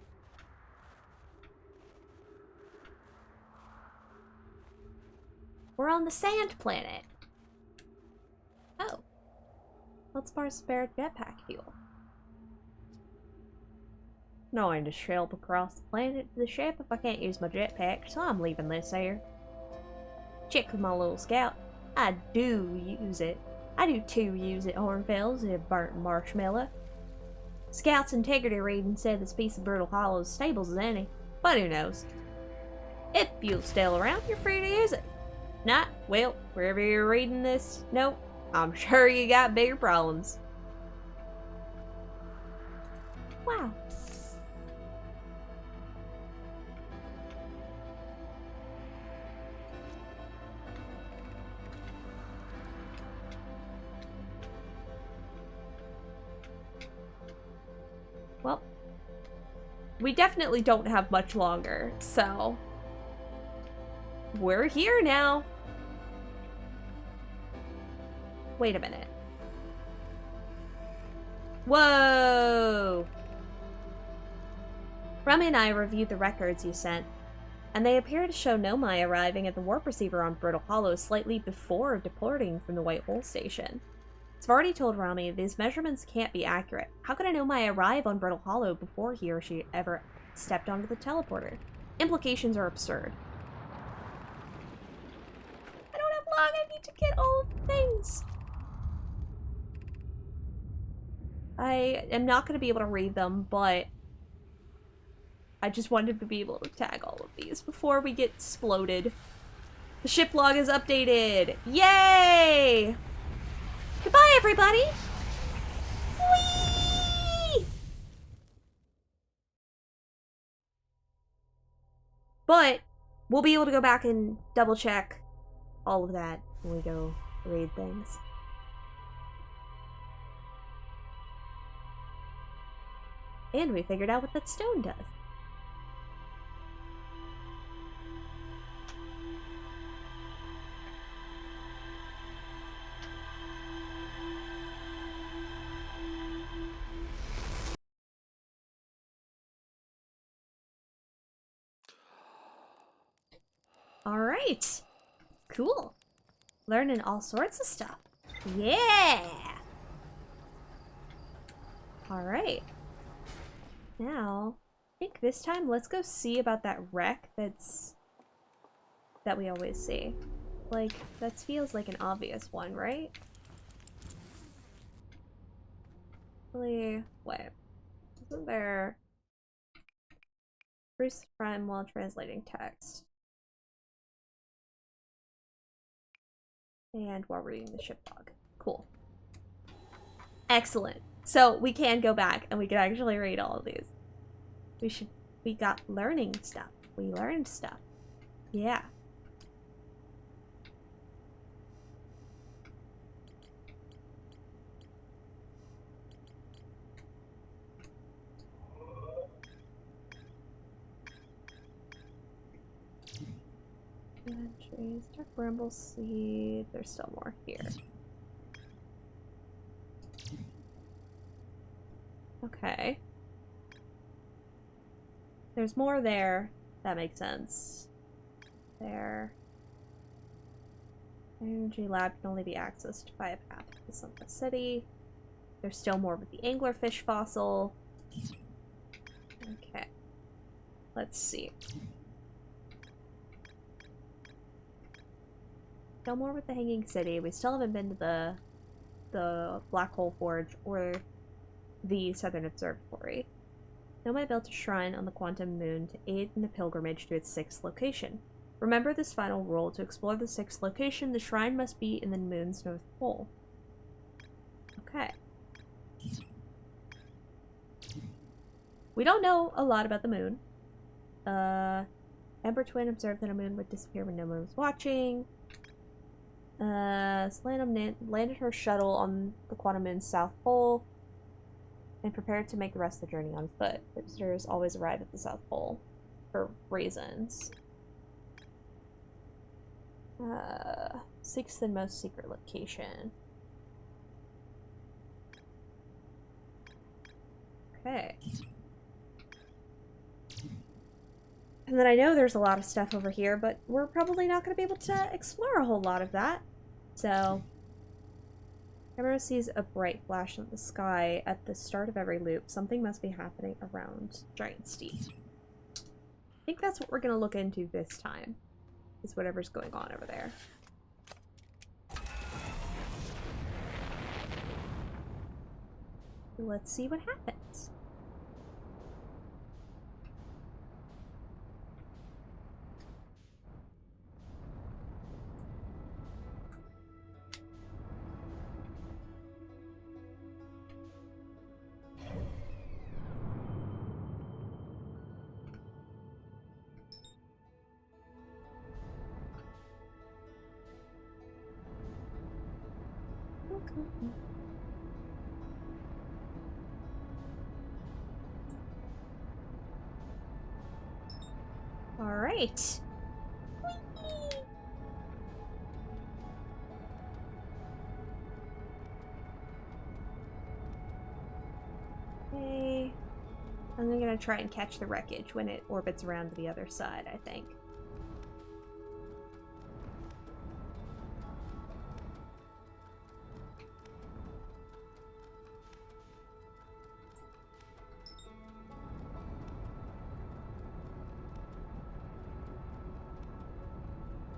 We're on the sand planet. Oh. Let's bar spare jetpack fuel. No, I just trail across the planet to the ship if I can't use my jetpack, so I'm leaving this here. Check with my little scout. I do use it. I do too use it, Hornfells, a burnt marshmallow. Scout's integrity reading said this piece of Brittle Hollow's stables as any, but who knows? If fuel's still around, you're free to use it. Not, well, wherever you're reading this, nope, I'm sure you got bigger problems. Wow. Well, we definitely don't have much longer, so we're here now. Wait a minute. Whoa! Rummy and I reviewed the records you sent, and they appear to show Nomai arriving at the warp receiver on Brittle Hollow slightly before departing from the White Hole Station. I've already told Rami these measurements can't be accurate. How could I know Nomai arrive on Brittle Hollow before he or she ever stepped onto the teleporter? Implications are absurd. I don't have long, I need to get all of the things. I am not going to be able to read them, but I just wanted to be able to tag all of these before we get exploded. The ship log is updated! Yay! Goodbye, everybody! Whee! But we'll be able to go back and double check all of that when we go read things. And we figured out what that stone does. Alright. Cool. Learning all sorts of stuff. Yeah! Alright. Now, I think this time let's go see about that wreck that we always see. Like, that feels like an obvious one, right? Really, wait. Isn't there... Bruce Prime while translating text. And while reading the ship log. Cool. Excellent. So we can go back and we can actually read all of these. We got learning stuff. We learned stuff. Yeah. Trees, dark bramble seed. There's still more here. Okay. There's more there. That makes sense. There. Energy lab can only be accessed by a path to Sunset City. There's still more with the anglerfish fossil. Okay. Let's see. Still more with the Hanging City. We still haven't been to the Black Hole Forge or the Southern Observatory. Nomai built a shrine on the Quantum Moon to aid in the pilgrimage to its 6th location. Remember this final rule: to explore the 6th location, the shrine must be in the moon's north pole. Okay. We don't know a lot about the moon. Ember Twin observed that a moon would disappear when no one was watching. Slanum landed her shuttle on the Quantum Moon's south pole and prepared to make the rest of the journey on foot. Visitors always arrive at the South Pole for reasons. 6th and most secret location. Okay. And then I know there's a lot of stuff over here, but we're probably not going to be able to explore a whole lot of that. So, Emerald sees a bright flash in the sky at the start of every loop. Something must be happening around Giant Steep. I think that's what we're going to look into this time, is whatever's going on over there. Let's see what happens. All right. Okay. I'm gonna try and catch the wreckage when it orbits around to the other side, I think.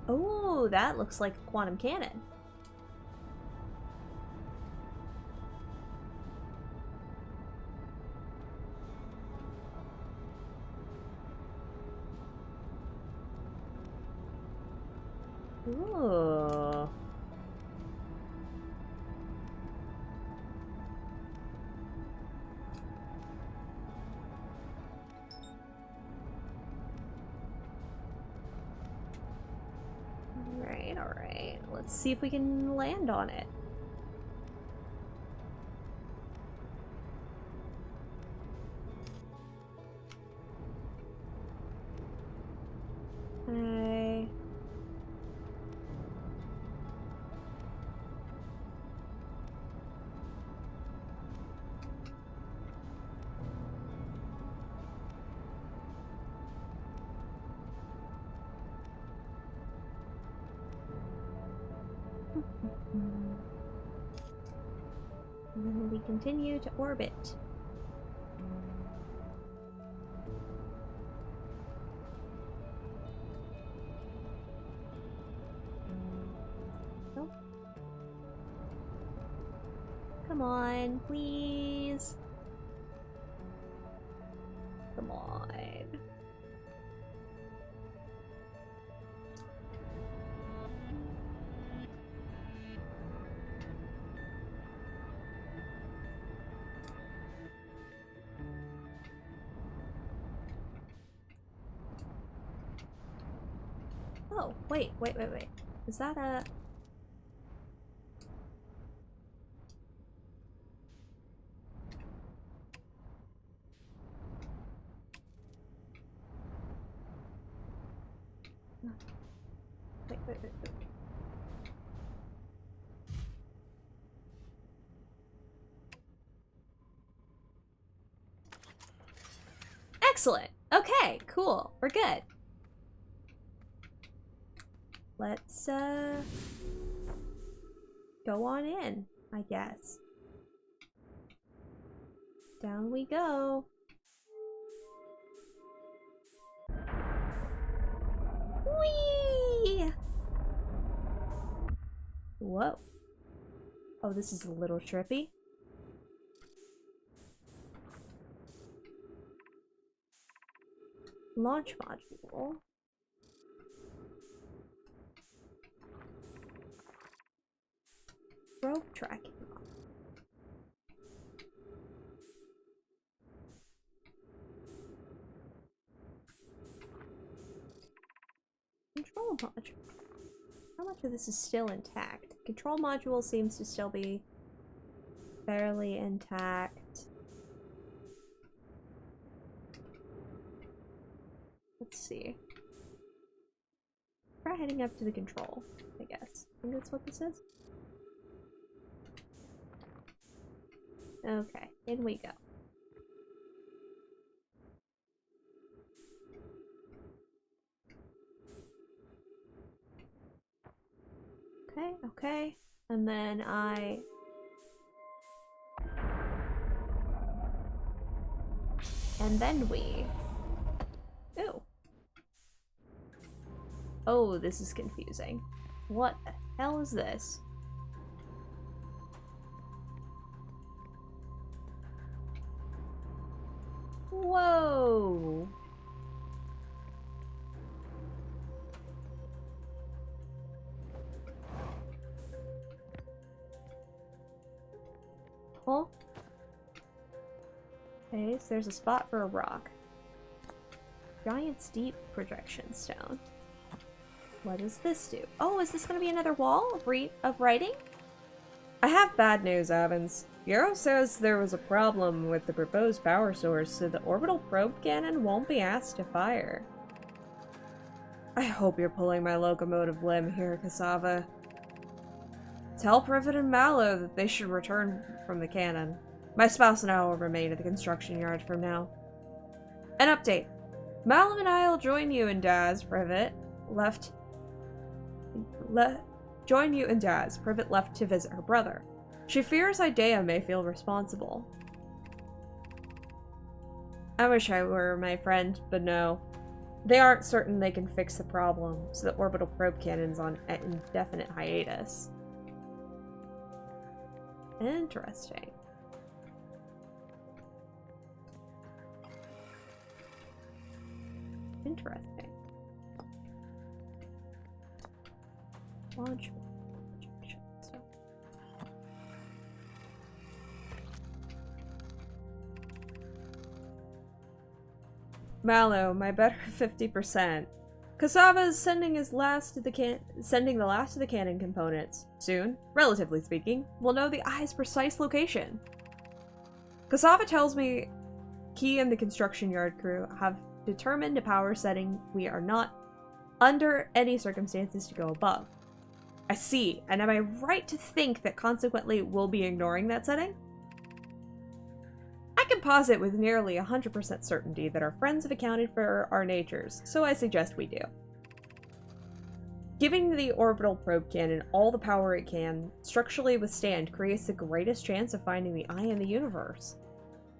Oh, that looks like a quantum cannon. Ooh. All right. Let's see if we can land on it. Okay. And then we continue to orbit. Nope. Come on, please. Come on. Oh, wait. Is that a... Wait. Excellent! Okay, cool. We're good. Let's, go on in, I guess. Down we go. Whee! Whoa. Oh, this is a little trippy. Launch module. Rope tracking. Control module. How much of this is still intact? Control module seems to still be fairly intact. Let's see. Try heading up to the control, I guess. I think that's what this is. Okay, in we go. Okay. And then we... Ooh. Oh, this is confusing. What the hell is this? Whoa! Huh? Okay, so there's a spot for a rock. Giant's Deep Projection Stone. What does this do? Oh, is this gonna be another wall of writing? I have bad news, Evans. Yarrow says there was a problem with the proposed power source, so the orbital probe cannon won't be asked to fire. I hope you're pulling my locomotive limb here, Cassava. Tell Privet and Mallow that they should return from the cannon. My spouse and I will remain at the construction yard for now. An update. Mallow and I will join you and Daz. Privet left to visit her brother. She fears Idea may feel responsible. I wish I were, my friend, but no. They aren't certain they can fix the problem, so the orbital probe cannon's on indefinite hiatus. Interesting. Interesting. Launch. Mallow, my better 50%. Cassava is sending the last of the cannon components. Soon, relatively speaking, we'll know the eye's precise location. Cassava tells me he and the construction yard crew have determined a power setting we are not under any circumstances to go above. I see, and am I right to think that consequently we'll be ignoring that setting? I can posit with nearly 100% certainty that our friends have accounted for our natures, so I suggest we do. Giving the orbital probe cannon all the power it can structurally withstand creates the greatest chance of finding the eye in the universe.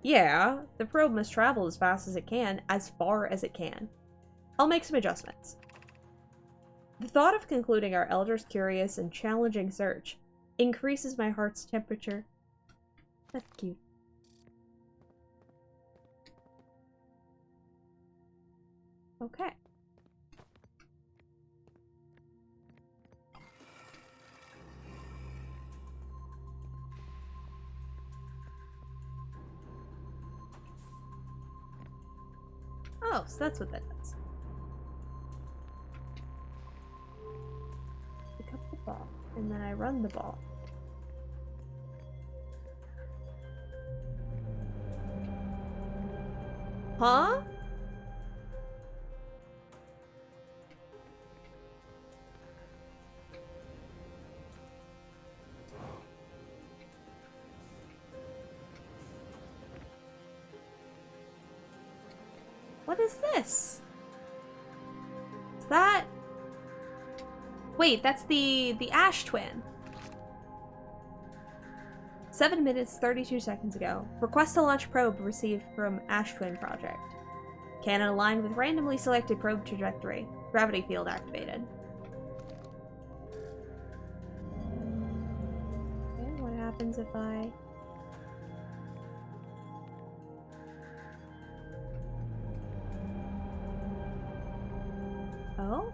Yeah, the probe must travel as fast as far as it can. I'll make some adjustments. The thought of concluding our elder's curious and challenging search increases my heart's temperature. That's cute. Okay. Oh, so that's what that does. Pick up the ball, and then I run the ball. Huh? What is this? Is that... Wait, that's the Ash Twin. 7 minutes, 32 seconds ago. Request to launch probe received from Ash Twin Project. Cannon aligned with randomly selected probe trajectory. Gravity field activated. Okay, what happens if I... Oh?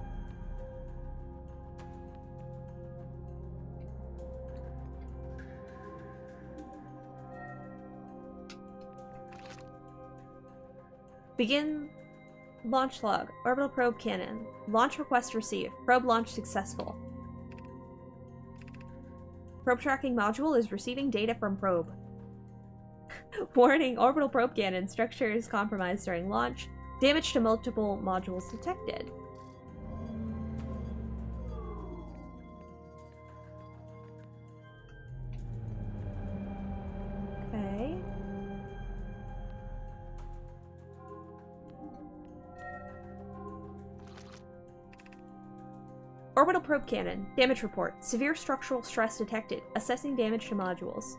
Begin launch log. Orbital probe cannon. Launch request received. Probe launch successful. Probe tracking module is receiving data from probe. Warning, orbital probe cannon structure is compromised during launch. Damage to multiple modules detected. Okay. Orbital probe cannon. Damage report. Severe structural stress detected. Assessing damage to modules.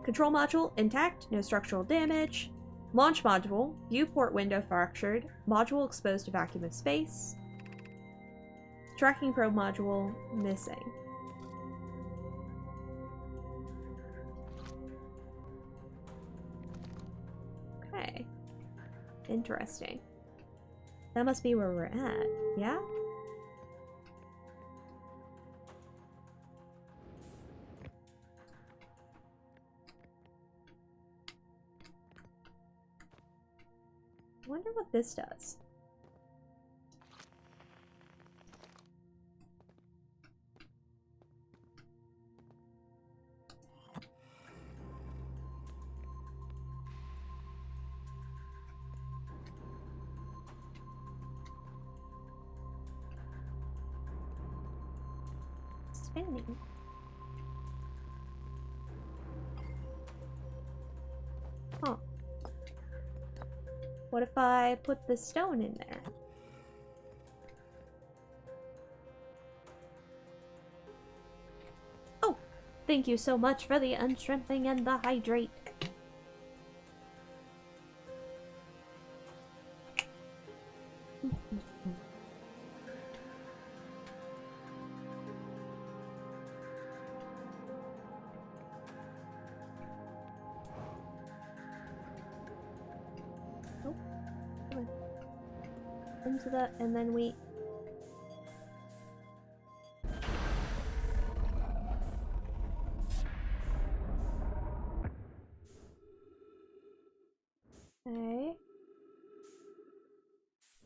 Control module intact. No structural damage. Launch module. Viewport window fractured. Module exposed to vacuum of space. Tracking probe module missing. Okay. Interesting. That must be where we're at. Yeah? I wonder what this does. Spinning. Huh. What if I put the stone in there? Oh! Thank you so much for the unshrimping and the hydrate. Oh, come on. Into the, and then we... Okay.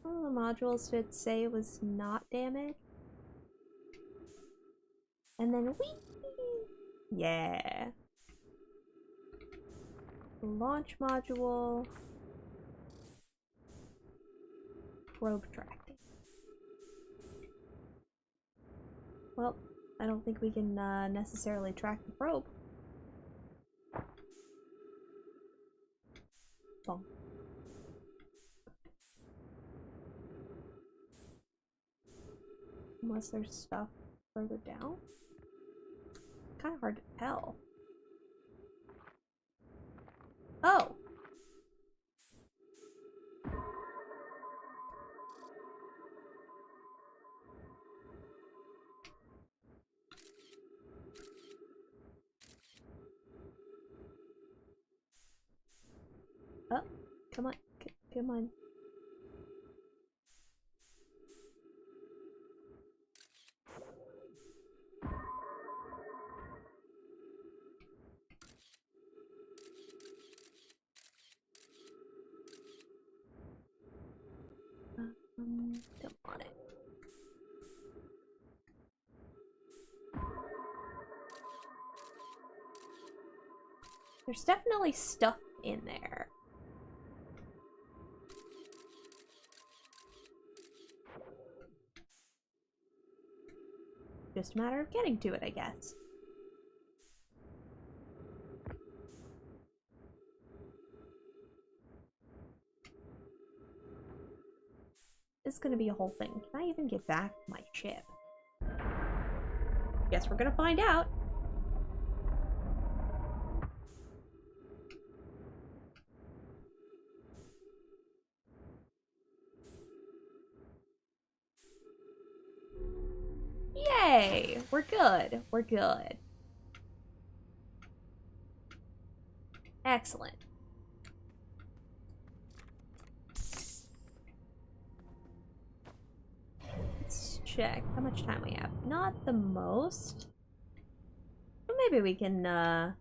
All the modules did say was not damaged. And then whee! Yeah. Launch module. Probe tracking. Well, I don't think we can necessarily track the probe. Boom. Unless there's stuff further down. Kind of hard to tell. Oh! Oh, come on. Come on. Don't want it. There's definitely stuff in there. Just a matter of getting to it, I guess. This is gonna be a whole thing. Can I even get back to my ship? Guess we're gonna find out. Yay! We're good. We're good. Excellent. Let's check how much time we have. Not the most. But maybe we can,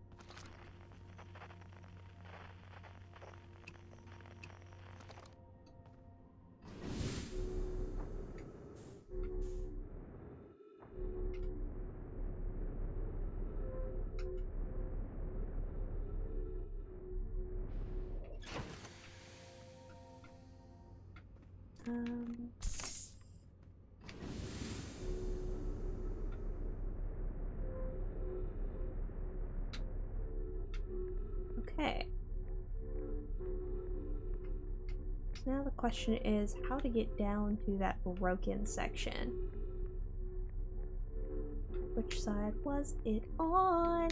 okay. So now the question is how to get down to that broken section. Which side was it on?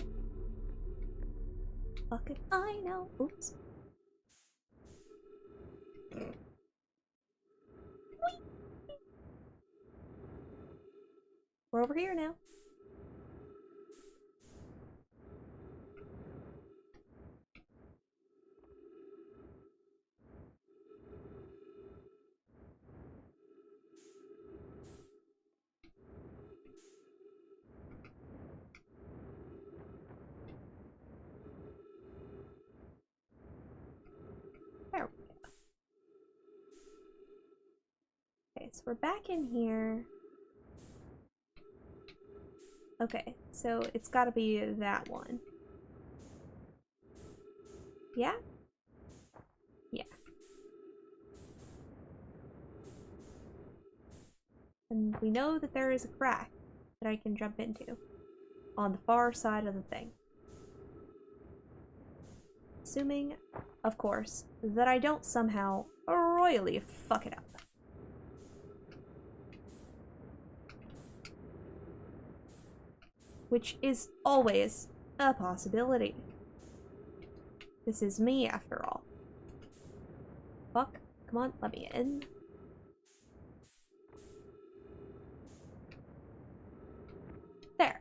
Fuck if I know. Oops. We're over here now. There we go. Okay, so we're back in here. Okay, so it's gotta be that one. Yeah? Yeah. And we know that there is a crack that I can jump into on the far side of the thing. Assuming, of course, that I don't somehow royally fuck it up. Which is always a possibility. This is me, after all. Fuck. Come on, let me in. There.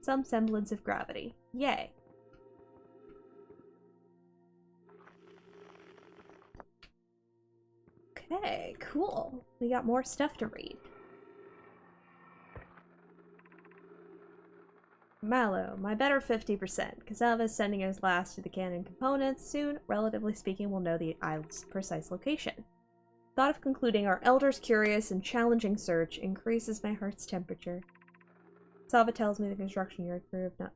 Some semblance of gravity. Yay. Okay, cool. We got more stuff to read. Mallow, my better 50%. Cassava is sending his last to the cannon components. Soon, relatively speaking, we'll know the island's precise location. Thought of concluding our elder's curious and challenging search increases my heart's temperature. Cassava tells me the construction yard crew have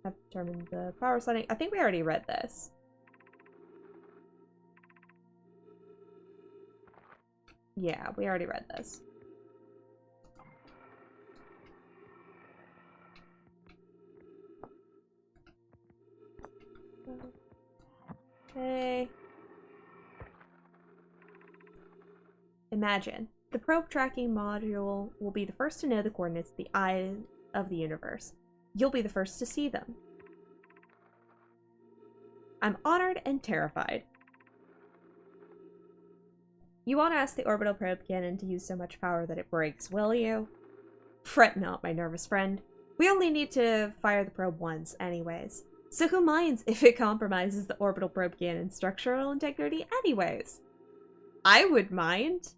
not determined the power setting. I think we already read this. Yeah, we already read this. Okay. Imagine. The probe tracking module will be the first to know the coordinates of the eye of the universe. You'll be the first to see them. I'm honored and terrified. You won't ask the orbital probe cannon to use so much power that it breaks, will you? Fret not, my nervous friend. We only need to fire the probe once, anyways. So who minds if it compromises the orbital probe cannon's structural integrity anyways? I would mind.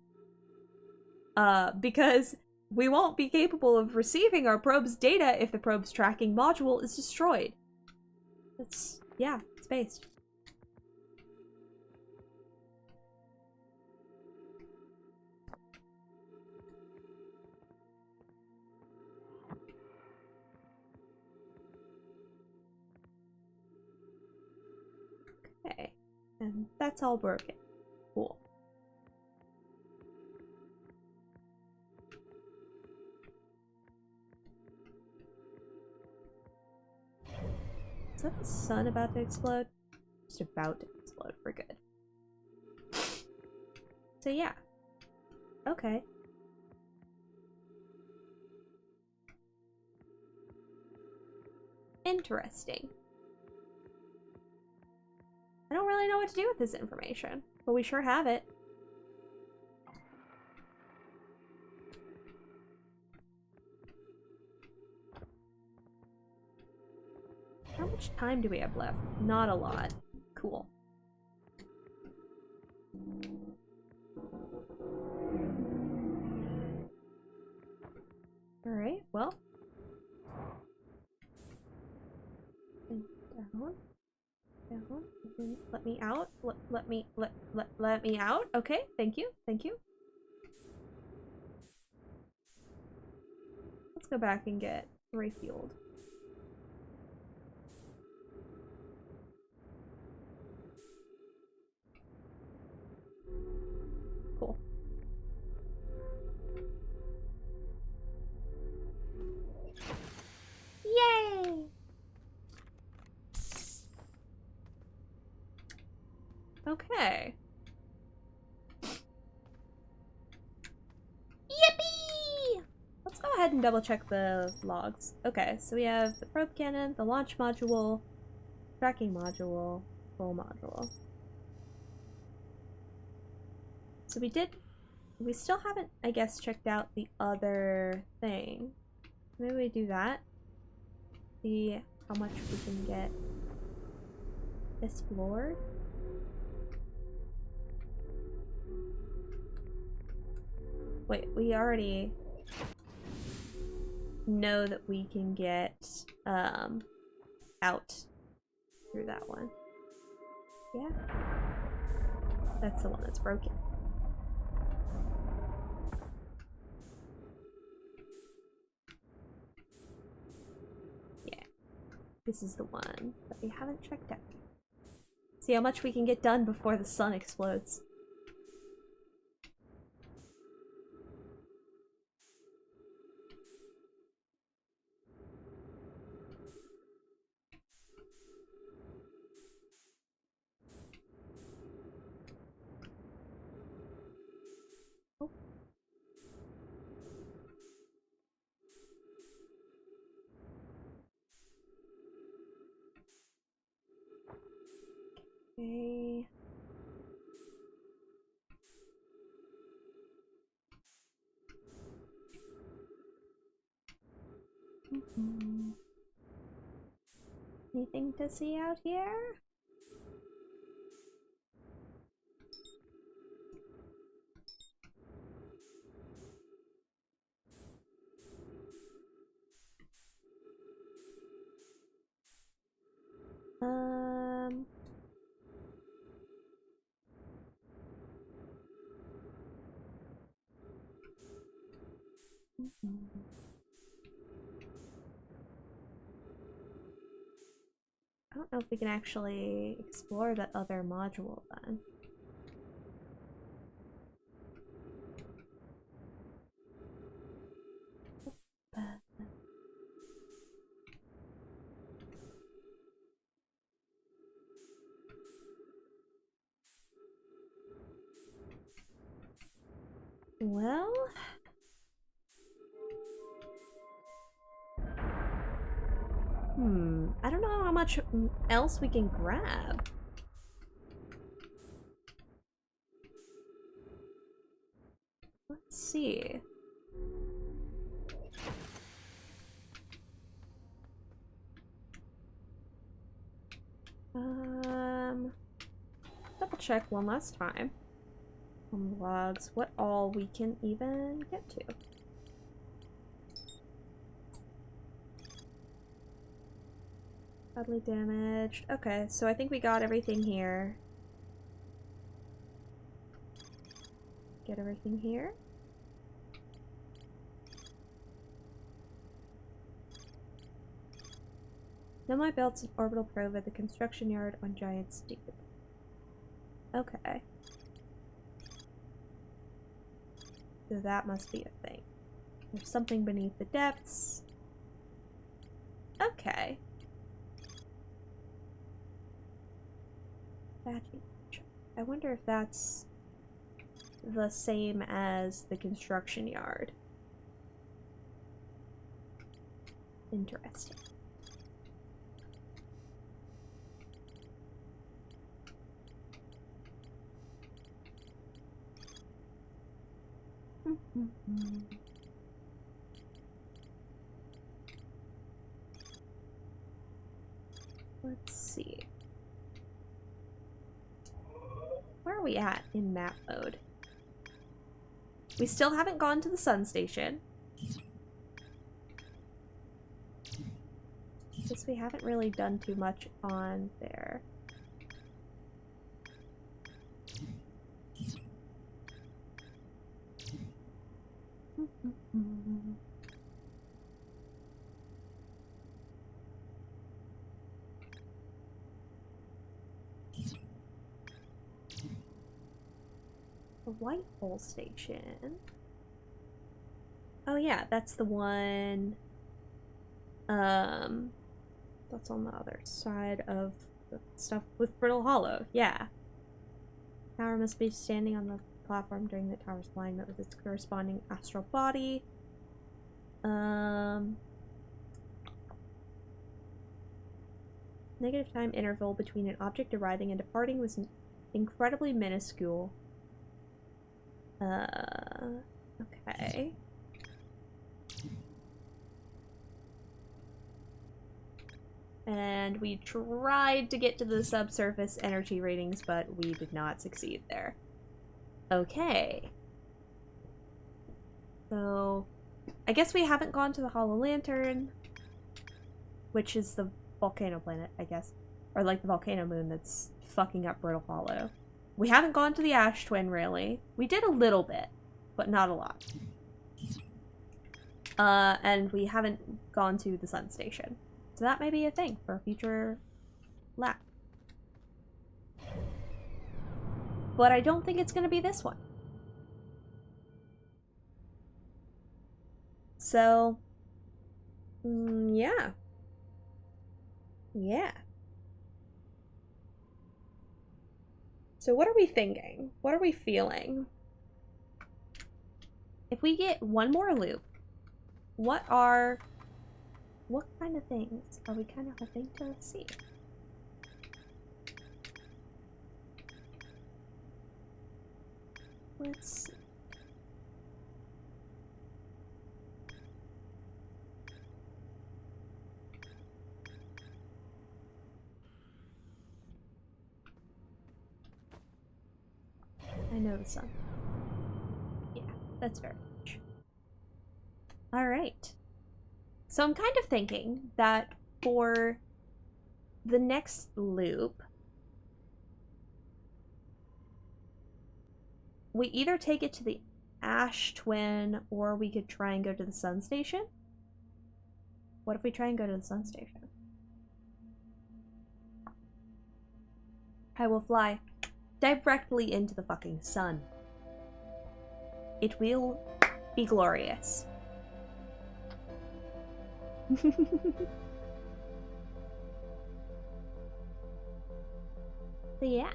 Because we won't be capable of receiving our probe's data if the probe's tracking module is destroyed. That's, yeah, it's based. And that's all broken. Cool. Is that the sun about to explode? Just about to explode. We're good. So yeah. Okay. Interesting. I don't really know what to do with this information, but we sure have it. How much time do we have left? Not a lot. Cool. Alright, well. Down. Down. Let me out. Let me out. Okay, thank you. Thank you. Let's go back and get refueled. Cool. Yay! Okay. Yippee! Let's go ahead and double check the logs. Okay, so we have the probe cannon, the launch module, tracking module, full module. So we still haven't, I guess, checked out the other thing. Maybe we do that. See how much we can get explored. Wait, we already know that we can get out through that one. Yeah. That's the one that's broken. Yeah. This is the one that we haven't checked out. See how much we can get done before the sun explodes. Oh. Okay. Anything to see out here? I don't know if we can actually explore that other module then. Well, I don't know how much else we can grab. Let's see. Double check one last time on the logs what all we can even get to. Badly damaged. Okay, so I think we got everything here. Get everything here. Nomai built an orbital probe at the construction yard on Giant Steep. Okay. So that must be a thing. There's something beneath the depths. Okay. I wonder if that's the same as the construction yard. Interesting. Let's see. Where are we at in map mode? We still haven't gone to the sun station. Since we haven't really done too much on there. The White Hole Station. Oh yeah, that's the one. That's on the other side of the stuff with Brittle Hollow. Yeah. Tower must be standing on the platform during the tower's alignment with its corresponding astral body. Negative time interval between an object arriving and departing was incredibly minuscule. Okay. And we tried to get to the subsurface energy ratings, but we did not succeed there. Okay. So, I guess we haven't gone to the Hollow Lantern, which is the volcano planet, I guess. Or like the volcano moon that's fucking up Brittle Hollow. We haven't gone to the Ash Twin, really. We did a little bit, but not a lot. And we haven't gone to the Sun Station. So that may be a thing for a future lap. But I don't think it's going to be this one. So, yeah. Yeah. So what are we thinking? What are we feeling? If we get one more loop, what kind of things are we kind of hoping to see? Let's see. I know the sun. Yeah, that's very much. Alright. So I'm kind of thinking that for the next loop, we either take it to the Ash Twin or we could try and go to the Sun Station. What if we try and go to the Sun Station? I will fly directly into the fucking sun. It will be glorious. So yeah.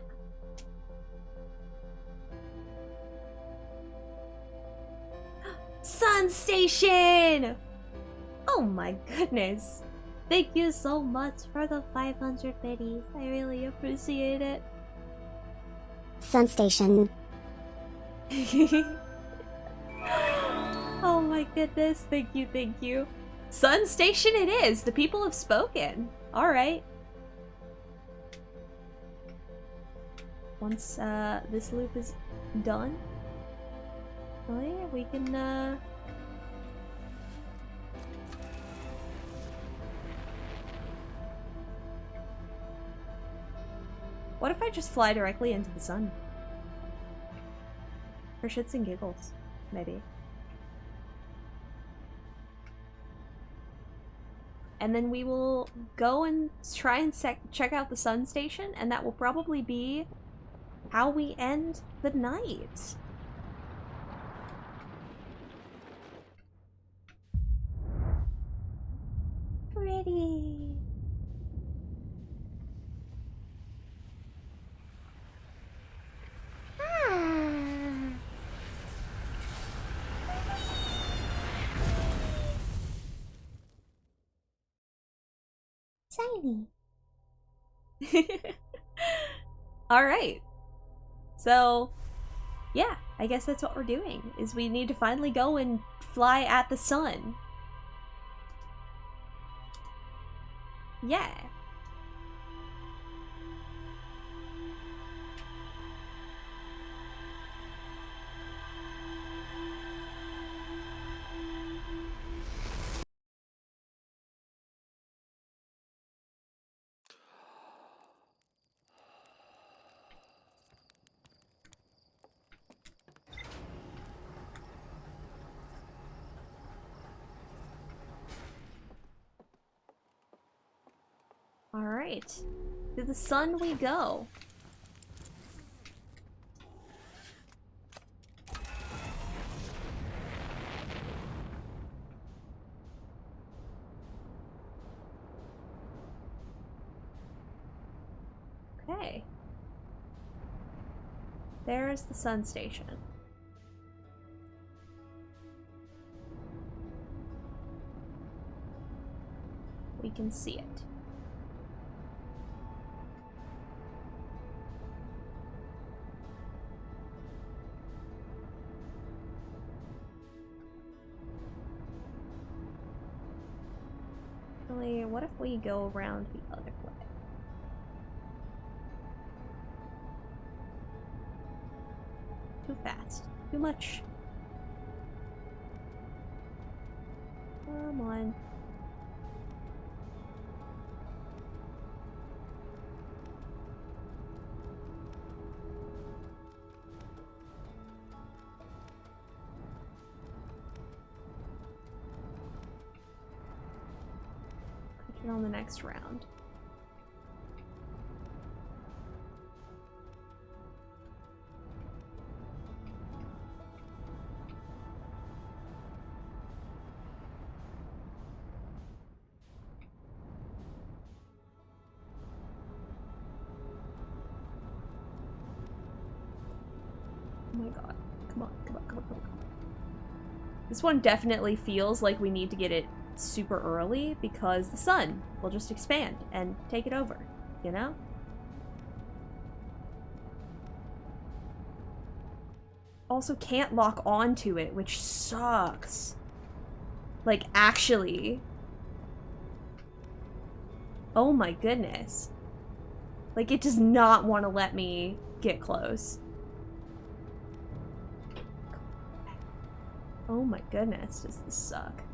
Sun Station! Oh my goodness. Thank you so much for the 500 biddies. I really appreciate it. Sun Station. Oh my goodness. Thank you, thank you. Sun Station it is. The people have spoken. Alright. Once this loop is done, oh yeah, we can what if I just fly directly into the sun? For shits and giggles, maybe. And then we will go and try and check out the Sun Station, and that will probably be how we end the night. Pretty. Shiny. All right. So, yeah, I guess that's what we're doing, is we need to finally go and fly at the sun. Yeah. All right. To the sun we go. Okay. There's the sun station. We can see it. Actually, what if we go around the other way? Too fast. Too much. Come on. Put it on the next round. Oh my god. Come on, come on, come on, come on. This one definitely feels like we need to get it super early because the sun will just expand and take it over, you know? Also can't lock onto it, which sucks. Like, actually. Oh my goodness. Like, it does not want to let me get close. Oh my goodness, does this suck.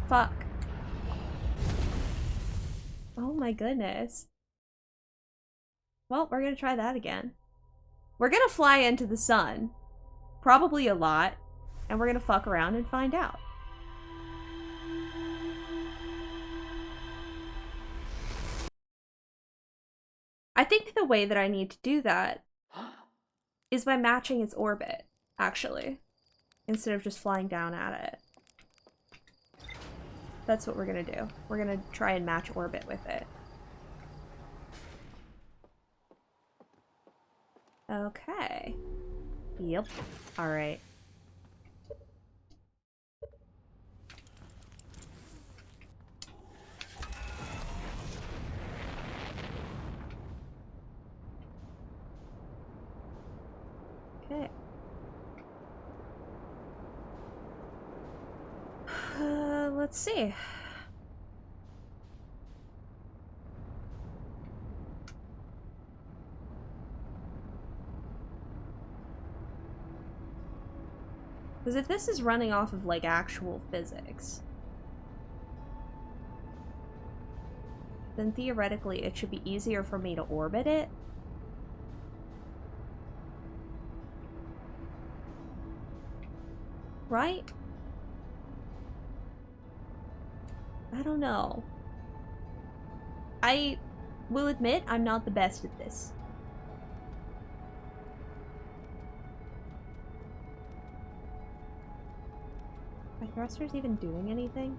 Fuck. Oh my goodness. Well, we're gonna try that again. We're gonna fly into the sun. Probably a lot. And we're gonna fuck around and find out. I think the way that I need to do that is by matching its orbit, actually. Instead of just flying down at it. That's what we're gonna do. We're gonna try and match orbit with it. Okay. Yep. Alright. Okay. Let's see. Because if this is running off of, like, actual physics... then theoretically it should be easier for me to orbit it. Right? I don't know. I will admit I'm not the best at this. Are thrusters even doing anything?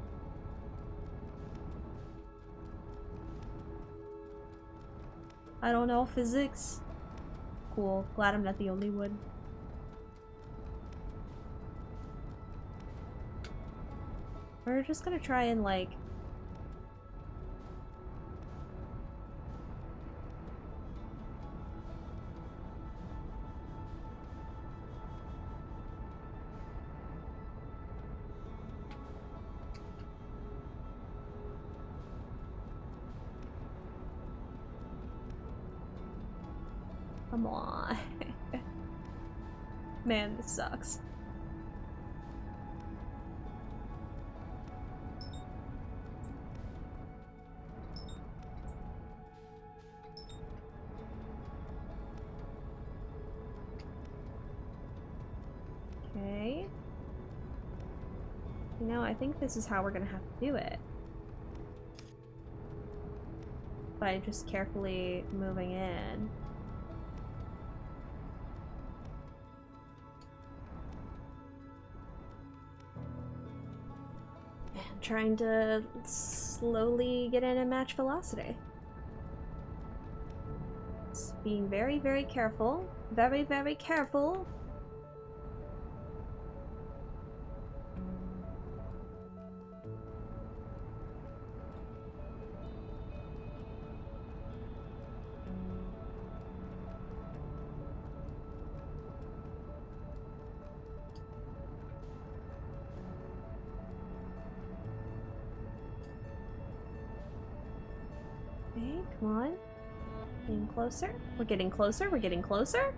I don't know, physics. Cool. Glad I'm not the only one. We're just gonna try and, like... Come on. Man, this sucks. Okay. You know, I think this is how we're gonna have to do it. By just carefully moving in. And trying to slowly get in and match velocity. Just being very, very careful. Very, very careful. Okay, come on. Getting closer. We're getting closer. We're getting closer.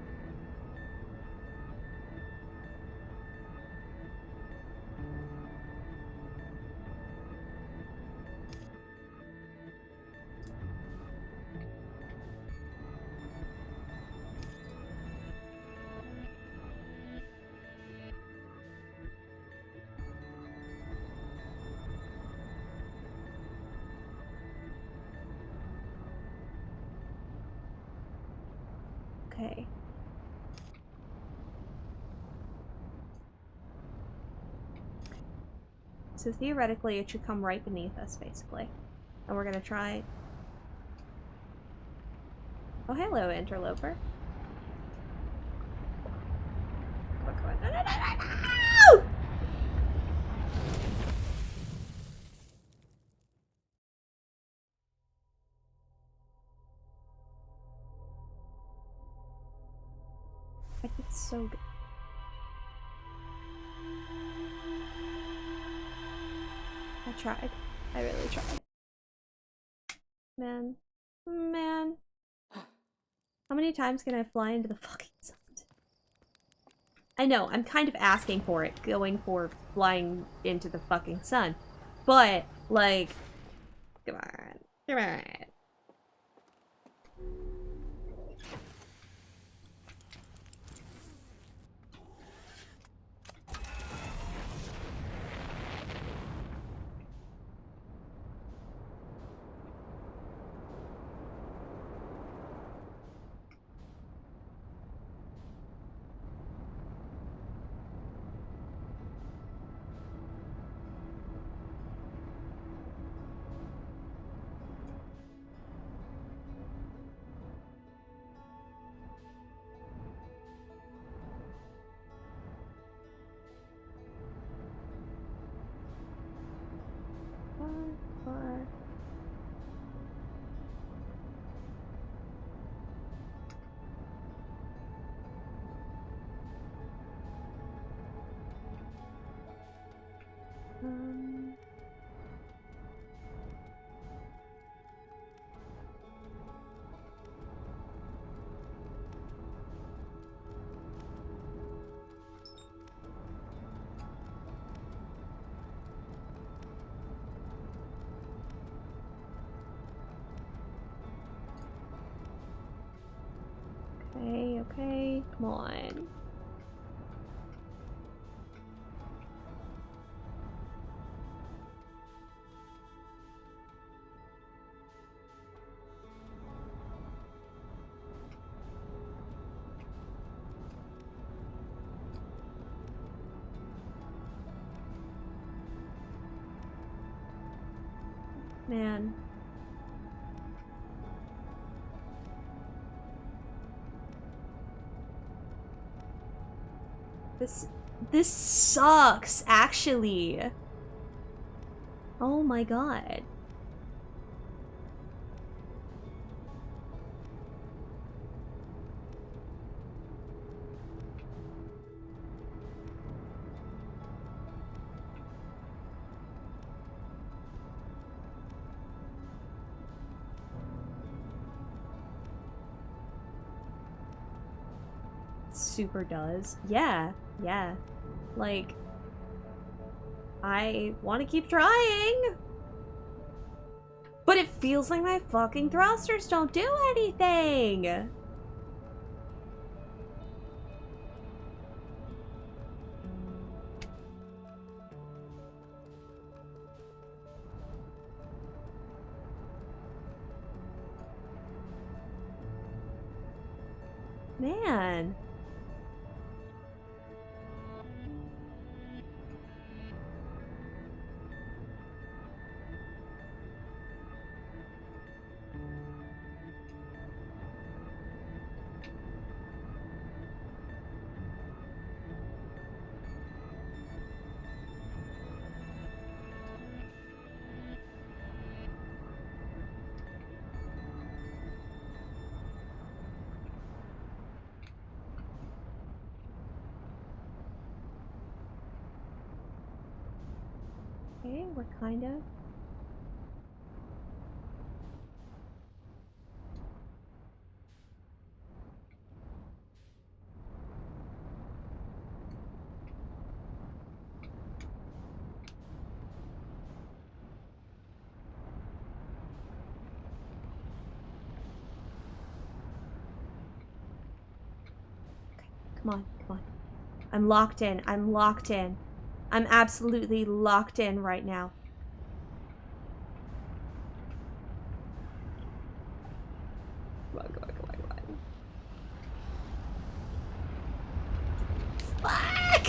Okay. So theoretically, it should come right beneath us, basically. And we're gonna try... Oh, hello, interloper. Come on. No, no, no, no, no! I did so good. I tried. I really tried. Man. Man. How many times can I fly into the fucking sun? I know, I'm kind of asking for it, going for flying into the fucking sun. But, like, come on. Come on. What? Um... okay. Come on. Man. This sucks, actually. Oh my god. Super does. Yeah, yeah. Like, I want to keep trying. But it feels like my fucking thrusters don't do anything. Man. Okay, we're kind of... Okay, come on, come on. I'm locked in. I'm locked in. I'm absolutely locked in right now. Come on, come on, come on, come on. Fuck!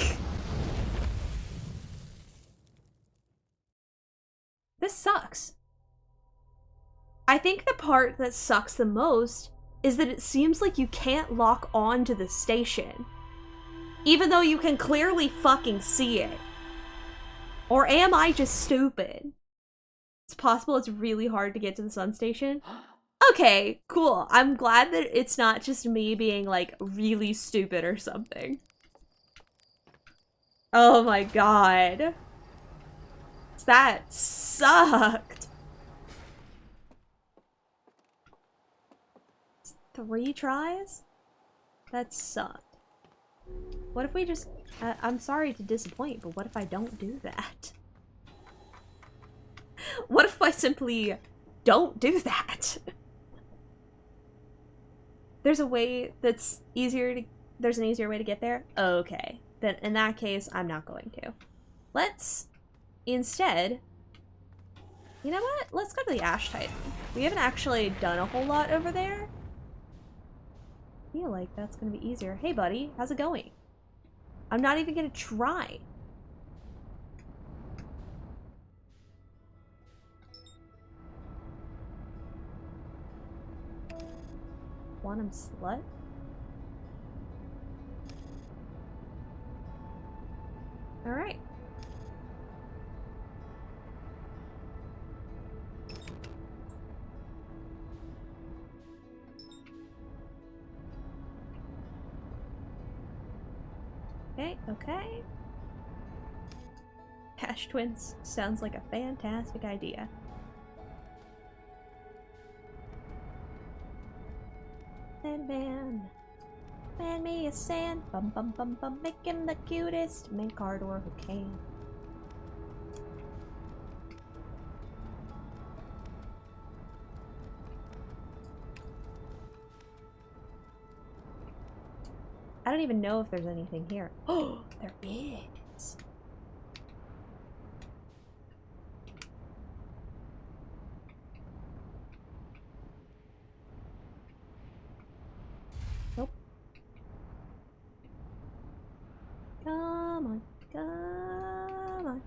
This sucks. I think the part that sucks the most is that it seems like you can't lock on to the station. Even though you can clearly fucking see it. Or am I just stupid? It's possible it's really hard to get to the sun station. Okay, cool. I'm glad that it's not just me being, like, really stupid or something. Oh my god. That sucked. 3 tries? That sucked. What if we just... I'm sorry to disappoint, but what if I don't do that? What if I simply don't do that? There's a way that's easier to... There's an easier way to get there? Okay. Then in that case, I'm not going to. Let's instead... You know what? Let's go to the Ash Titan. We haven't actually done a whole lot over there. I feel like that's gonna be easier. Hey buddy, how's it going? I'm not even gonna try. Quantum slut? Alright. Okay, okay. Ash Twins sounds like a fantastic idea. Man, me a sand, bum bum bum bum, make him the cutest main corridor who can. I don't even know if there's anything here. Oh, there is. Nope. Come on. Come on.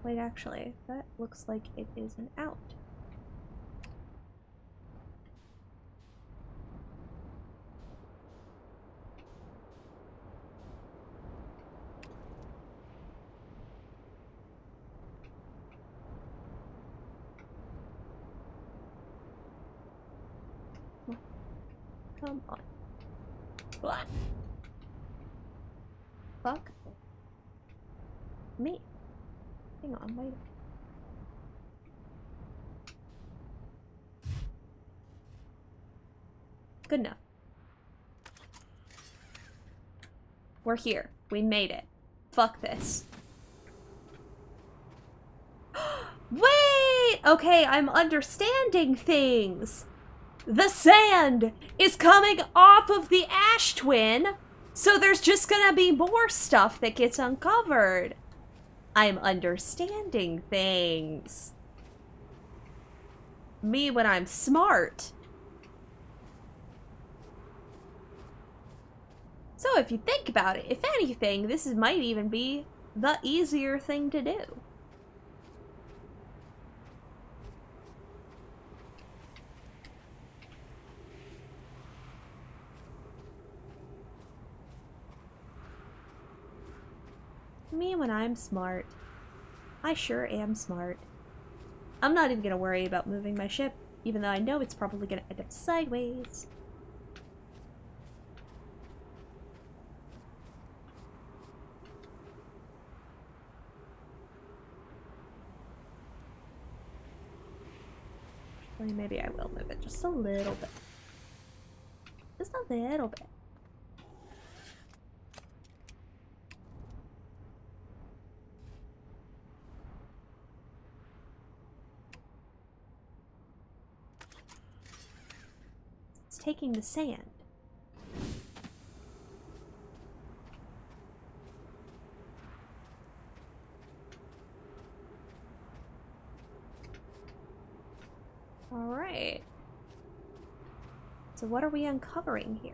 Wait, actually, that looks like it is an out. Come on. What? Fuck. Me. Hang on, wait. Good enough. We're here. We made it. Fuck this. Wait! Okay, I'm understanding things. The sand is coming off of the ash twin, so there's just gonna be more stuff that gets uncovered. I'm understanding things. Me when I'm smart. So if you think about it, if anything, this might even be the easier thing to do. Me when I'm smart. I sure am smart. I'm not even gonna worry about moving my ship, even though I know it's probably gonna end up sideways. Actually, maybe I will move it just a little bit. Just a little bit. It's taking the sand. Alright. So what are we uncovering here?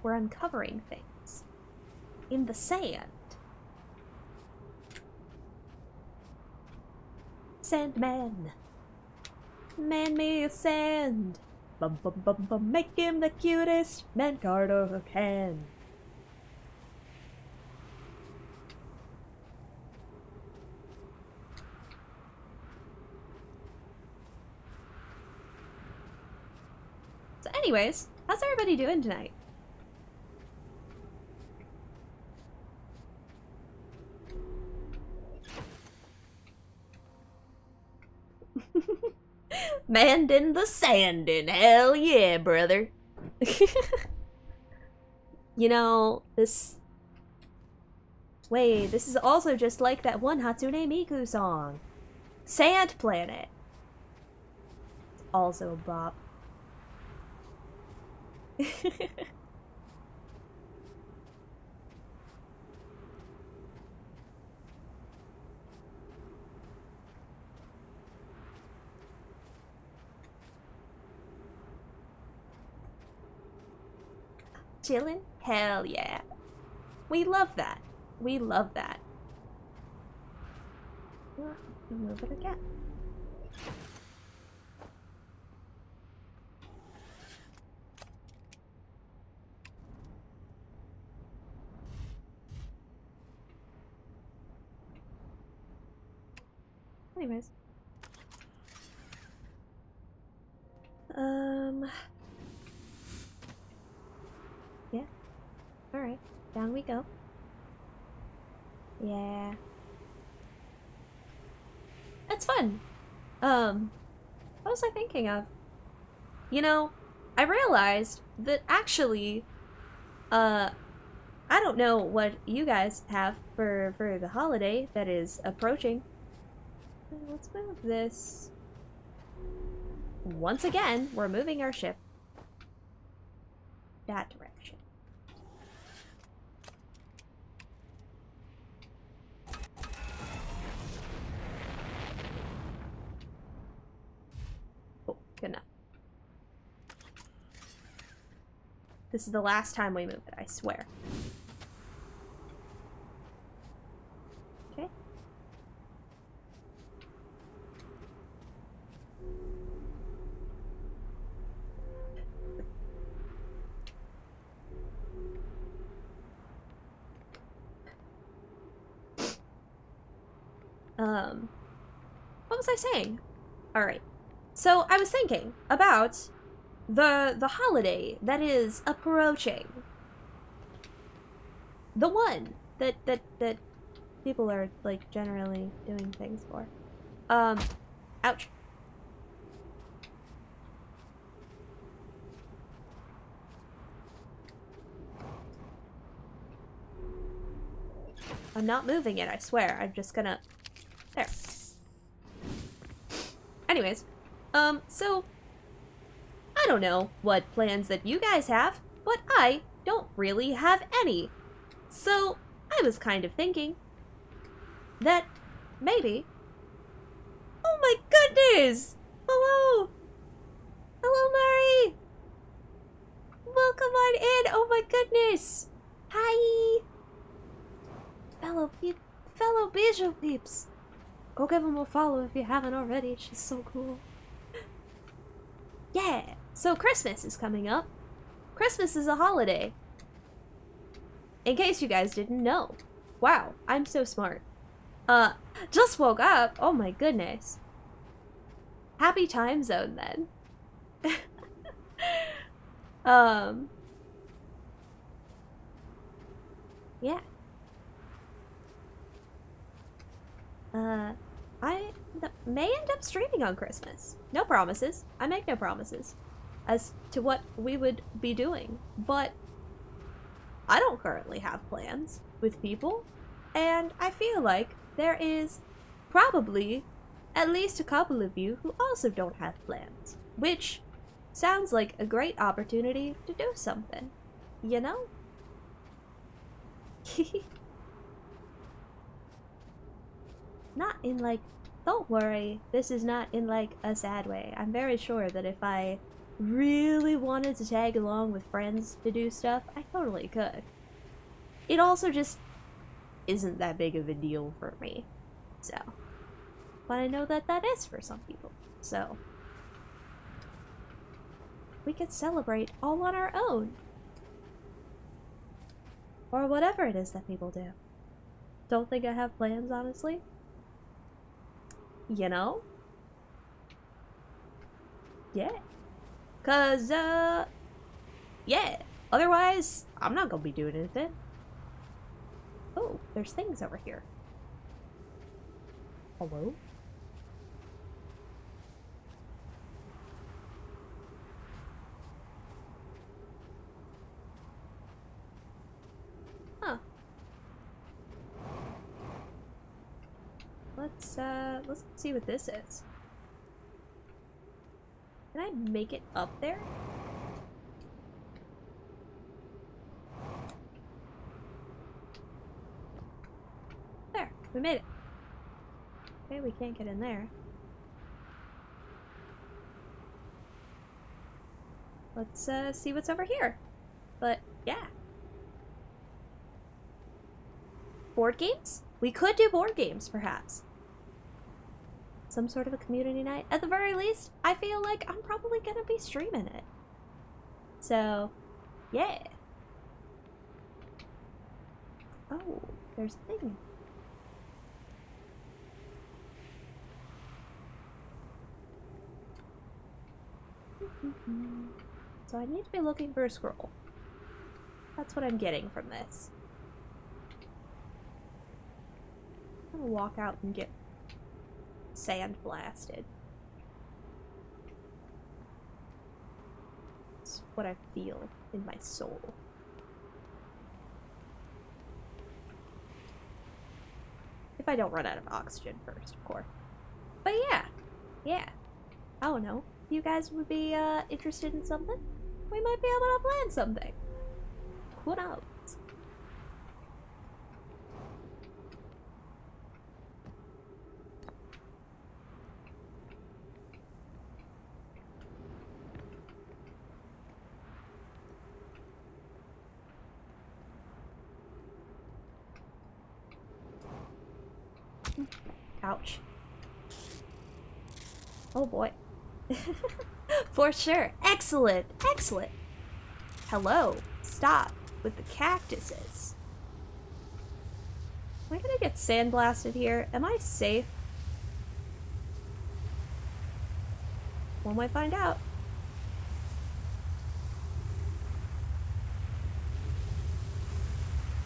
We're uncovering things. In the sand. Sandman. Man me a sand. Bum bum bum bum. Make him the cutest man Carter can. So anyways, how's everybody doing tonight? Man in the sandin', hell yeah, brother. You know, this... Wait, this is also just like that one Hatsune Miku song. Sand Planet. Also a bop. Chillin'? Hell yeah. We love that. We love that. Move it again. Anyways. Yeah. Alright. Down we go. Yeah. That's fun. Oh What was I thinking of? You know, I realized that actually, I don't know what you guys have for the holiday that is approaching. Let's move this. Once again, we're moving our ship that direction. Oh, good enough. This is the last time we move it, I swear. Okay. What was I saying? All right. So I was thinking about the holiday that is approaching. The one that people are like generally doing things for. Ouch. I'm not moving it, I swear. I'm just gonna... There. Anyways, so... I don't know what plans that you guys have, but I don't really have any. So, I was kind of thinking that maybe... Oh my goodness! Hello! Hello, Mari! Welcome on in! Oh my goodness! Hi! Fellow Bijou peeps! Go give them a follow if you haven't already. She's so cool. Yeah! So Christmas is coming up. Christmas is a holiday. In case you guys didn't know. Wow, I'm so smart. Just woke up. Oh my goodness. Happy time zone then. Yeah. I may end up streaming on Christmas. No promises. I make no promises as to what we would be doing, but I don't currently have plans with people, and I feel like there is probably at least a couple of you who also don't have plans, which sounds like a great opportunity to do something, you know? Not in like, don't worry, this is not in like a sad way. I'm very sure that if I really wanted to tag along with friends to do stuff, I totally could. It also just isn't that big of a deal for me, so. But I know that that is for some people, so. We could celebrate all on our own. Or whatever it is that people do. Don't think I have plans, honestly. You know? Yeah. Cause, yeah. Otherwise, I'm not gonna be doing anything. Oh, there's things over here. Hello? Huh. Let's see what this is. Can I make it up there? There, we made it. Okay, we can't get in there. Let's, see what's over here. But, yeah. Board games? We could do board games, perhaps. Some sort of a community night. At the very least, I feel like I'm probably gonna be streaming it. So, yeah. Oh, there's a thing. So I need to be looking for a scroll. That's what I'm getting from this. I'm gonna walk out and get sand blasted. what I feel in my soul. If I don't run out of oxygen first, of course. But yeah. I don't know. You guys would be interested in something? We might be able to plan something. Who knows? Ouch. Oh boy. For sure. Excellent. Excellent. Hello. Stop with the cactuses. Am I gonna get sandblasted here? Am I safe? One might find out.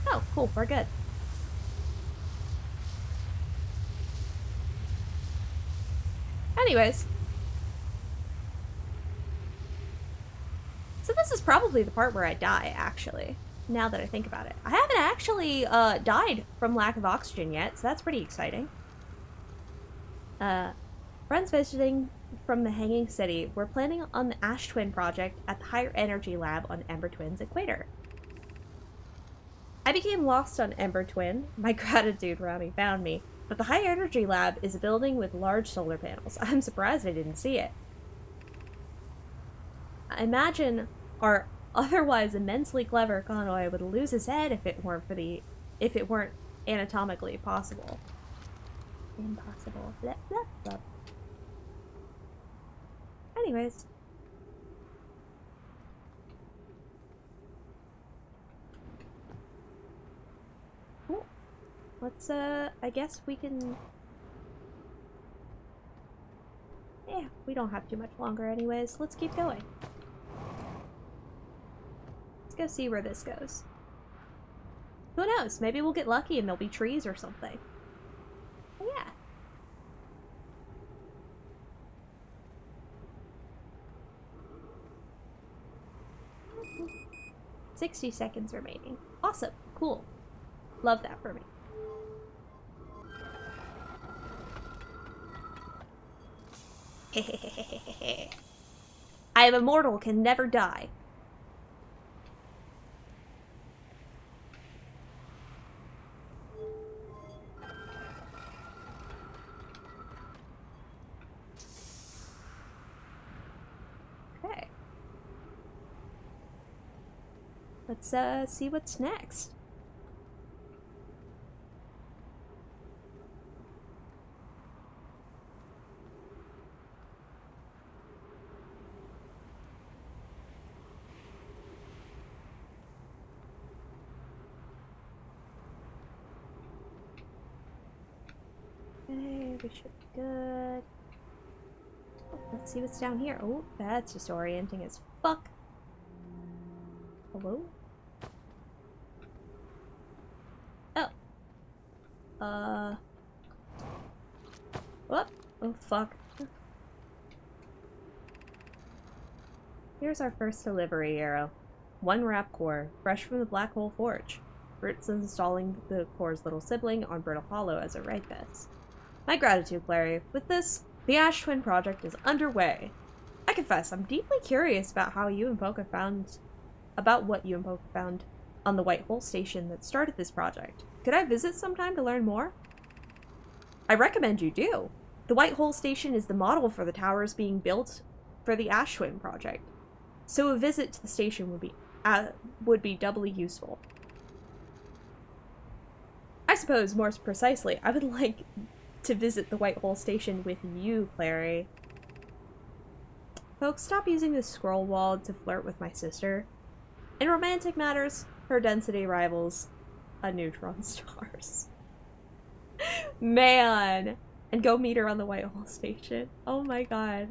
Oh, cool. We're good. Anyways. So this is probably the part where I die, actually. Now that I think about it. I haven't actually died from lack of oxygen yet, so that's pretty exciting. Friends visiting from the Hanging City. We're planning on the Ash Twin project at the Higher Energy Lab on Ember Twin's equator. I became lost on Ember Twin. My gratitude Rami found me. But the High Energy Lab is a building with large solar panels. I'm surprised I didn't see it. I imagine our otherwise immensely clever convoy would lose his head if it weren't anatomically possible. Impossible. Blah, blah, blah. Anyways. Cool. Let's, I guess we can... Yeah, we don't have too much longer anyways. Let's keep going. Let's go see where this goes. Who knows? Maybe we'll get lucky and there'll be trees or something. But yeah. 60 seconds remaining. Awesome. Cool. Love that for me. I am immortal, can never die. Okay. Let's see what's next. Okay, we should be good. Oh, let's see what's down here. Oh, that's disorienting as fuck. Hello? Oh. Whoop. Oh, fuck. Here's our first delivery arrow. 1 wrap core, fresh from the Black Hole Forge. Bert's installing the core's little sibling on Brittle Hollow as a right best. My gratitude, Larry. With this, the Ash Twin project is underway. I confess, I'm deeply curious about how you and Poca found... what you and Poca found on the White Hole Station that started this project. Could I visit sometime to learn more? I recommend you do. The White Hole Station is the model for the towers being built for the Ash Twin project, so a visit to the station would be doubly useful. I suppose, more precisely, I would like to visit the White Hole Station with you, Clary. Folks, stop using this scroll wall to flirt with my sister. In romantic matters, her density rivals a neutron star's. Man! And go meet her on the White Hole Station. Oh my god.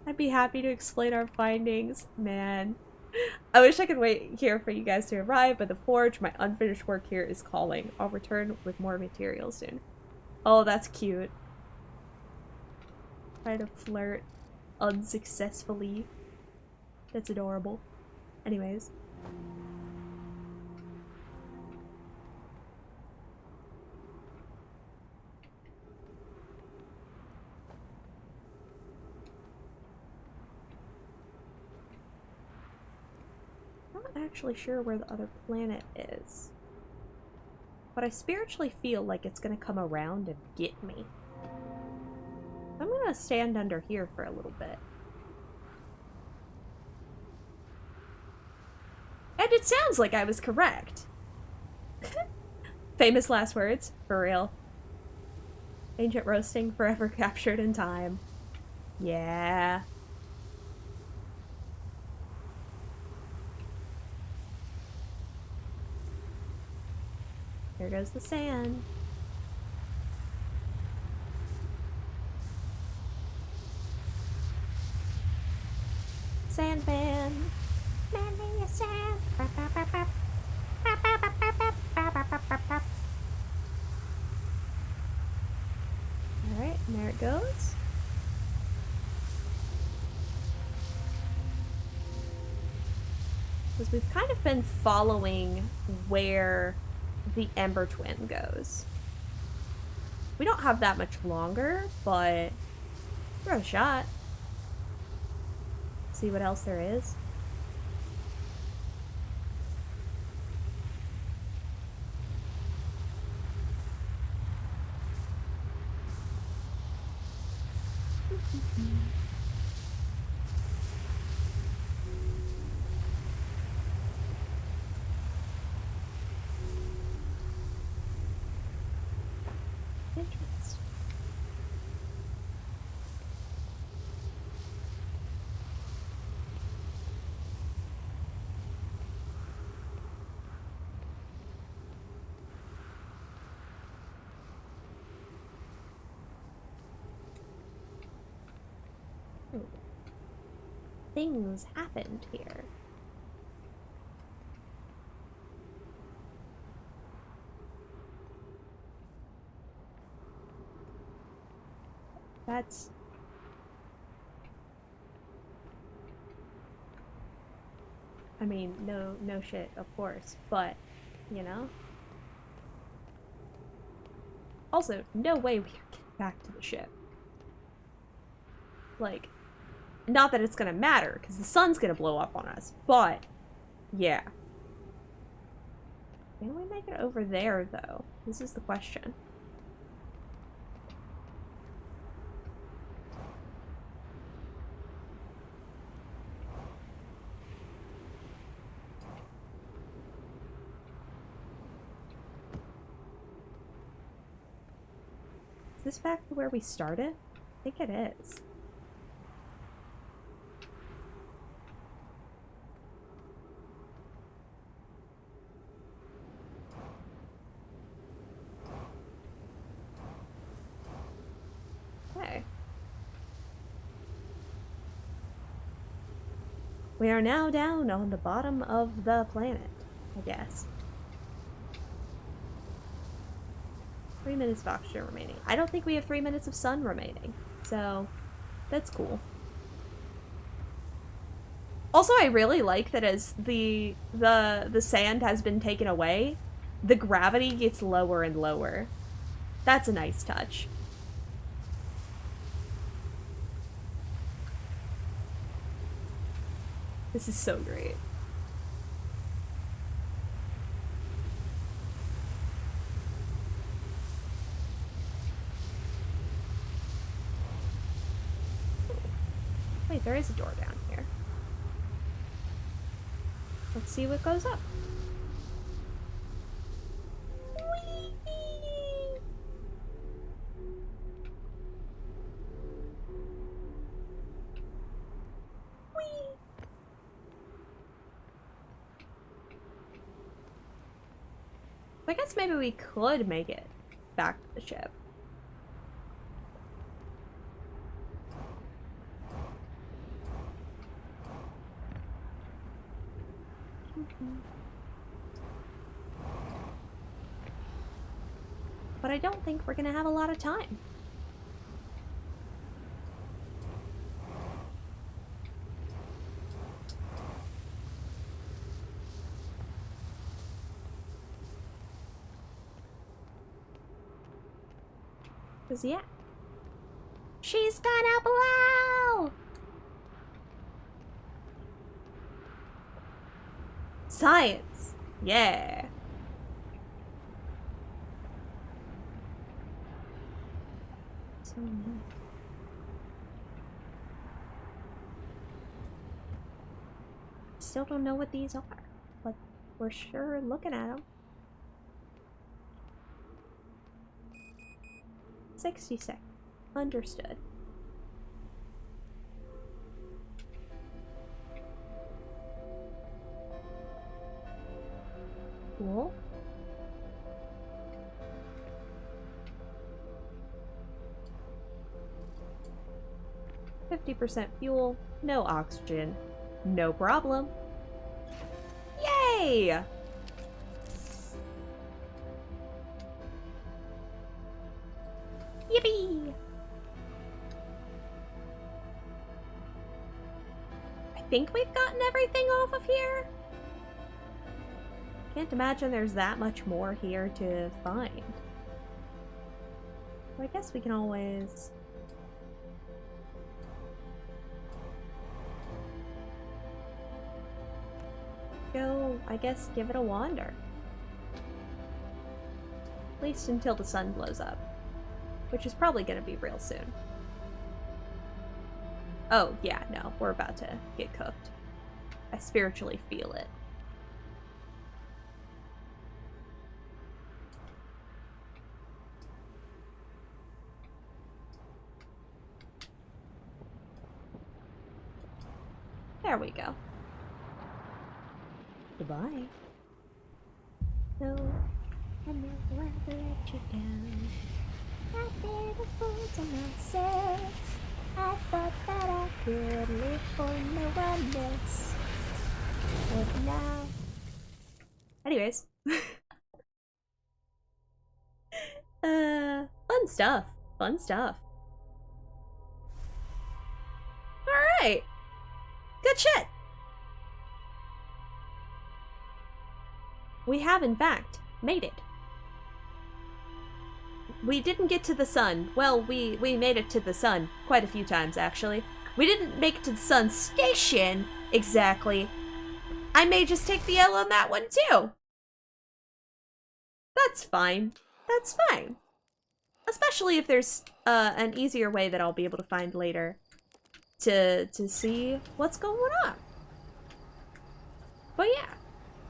I'd be happy to explain our findings. Man. I wish I could wait here for you guys to arrive, but the forge, my unfinished work here, is calling. I'll return with more material soon. Oh, that's cute. Try to flirt unsuccessfully. That's adorable. Anyways. I'm not actually sure where the other planet is. But I spiritually feel like it's gonna come around and get me. I'm gonna stand under here for a little bit. And it sounds like I was correct. Famous last words, for real. Ancient roasting, forever captured in time. Yeah. Here goes the sand. Sandman. Man in the sand. Alright, and there it goes. Because we've kind of been following where the Ember Twin goes. We don't have that much longer, but throw a shot. See what else there is. Interesting. Ooh. Things happened here. That's... I mean, no shit, of course, but, you know? Also, no way we can get back to the ship. Like, not that it's gonna matter, because the sun's gonna blow up on us, but, yeah. Can we make it over there, though? This is the question. Is this back to where we started? I think it is. Okay. We are now down on the bottom of the planet, I guess. 3 minutes of oxygen remaining. I don't think we have 3 minutes of sun remaining, so that's cool. Also, I really like that as the sand has been taken away, the gravity gets lower and lower. That's a nice touch. This is so great. Wait, there is a door down here. Let's see what goes up. Whee! Whee! I guess maybe we could make it back to the ship. But I don't think we're gonna have a lot of time. Cause yeah. She's gonna blow! Science! Yeah. So neat. Still don't know what these are, but we're sure looking at them. 66. Understood. Cool. %50 fuel, no oxygen. No problem. Yay! Yippee! I think we've gotten everything off of here. Can't imagine there's that much more here to find. Well, I guess we can always... go, I guess, give it a wander. At least until the sun blows up. Which is probably gonna be real soon. Oh, yeah, no, we're about to get cooked. I spiritually feel it. There we go. Goodbye. No, I never ever let you down. I did a fool to myself. I thought that I could live for no one else. But now... Anyways. Fun stuff. Fun stuff. Alright. Good shit. We have, in fact, made it. We didn't get to the sun. Well, we made it to the sun quite a few times, actually. We didn't make it to the sun station, exactly. I may just take the L on that one, too. That's fine. That's fine. Especially if there's an easier way that I'll be able to find later to see what's going on. But yeah,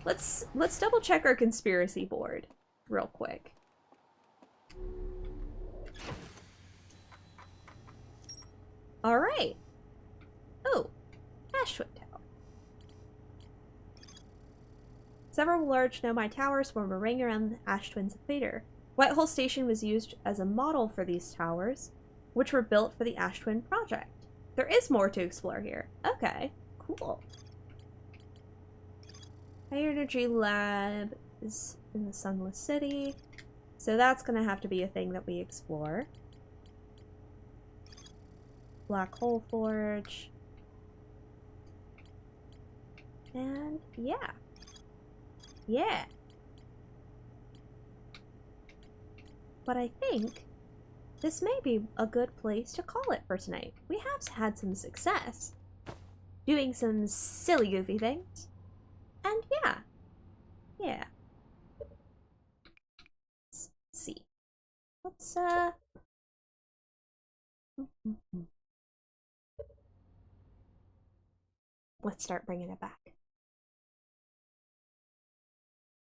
let's double check our conspiracy board real quick. All right. Oh, Ashwood Tower. Several large Nomai towers form a ring around the Ash Twins equator. Whitehall Station was used as a model for these towers, which were built for the Ash Twin project. There is more to explore here. Okay, cool. High Energy Lab is in the Sunless City, so that's gonna have to be a thing that we explore. Black Hole Forge. And yeah. Yeah. But I think this may be a good place to call it for tonight. We have had some success doing some silly goofy things. And yeah. Yeah. Let's see. Let's let's start bringing it back.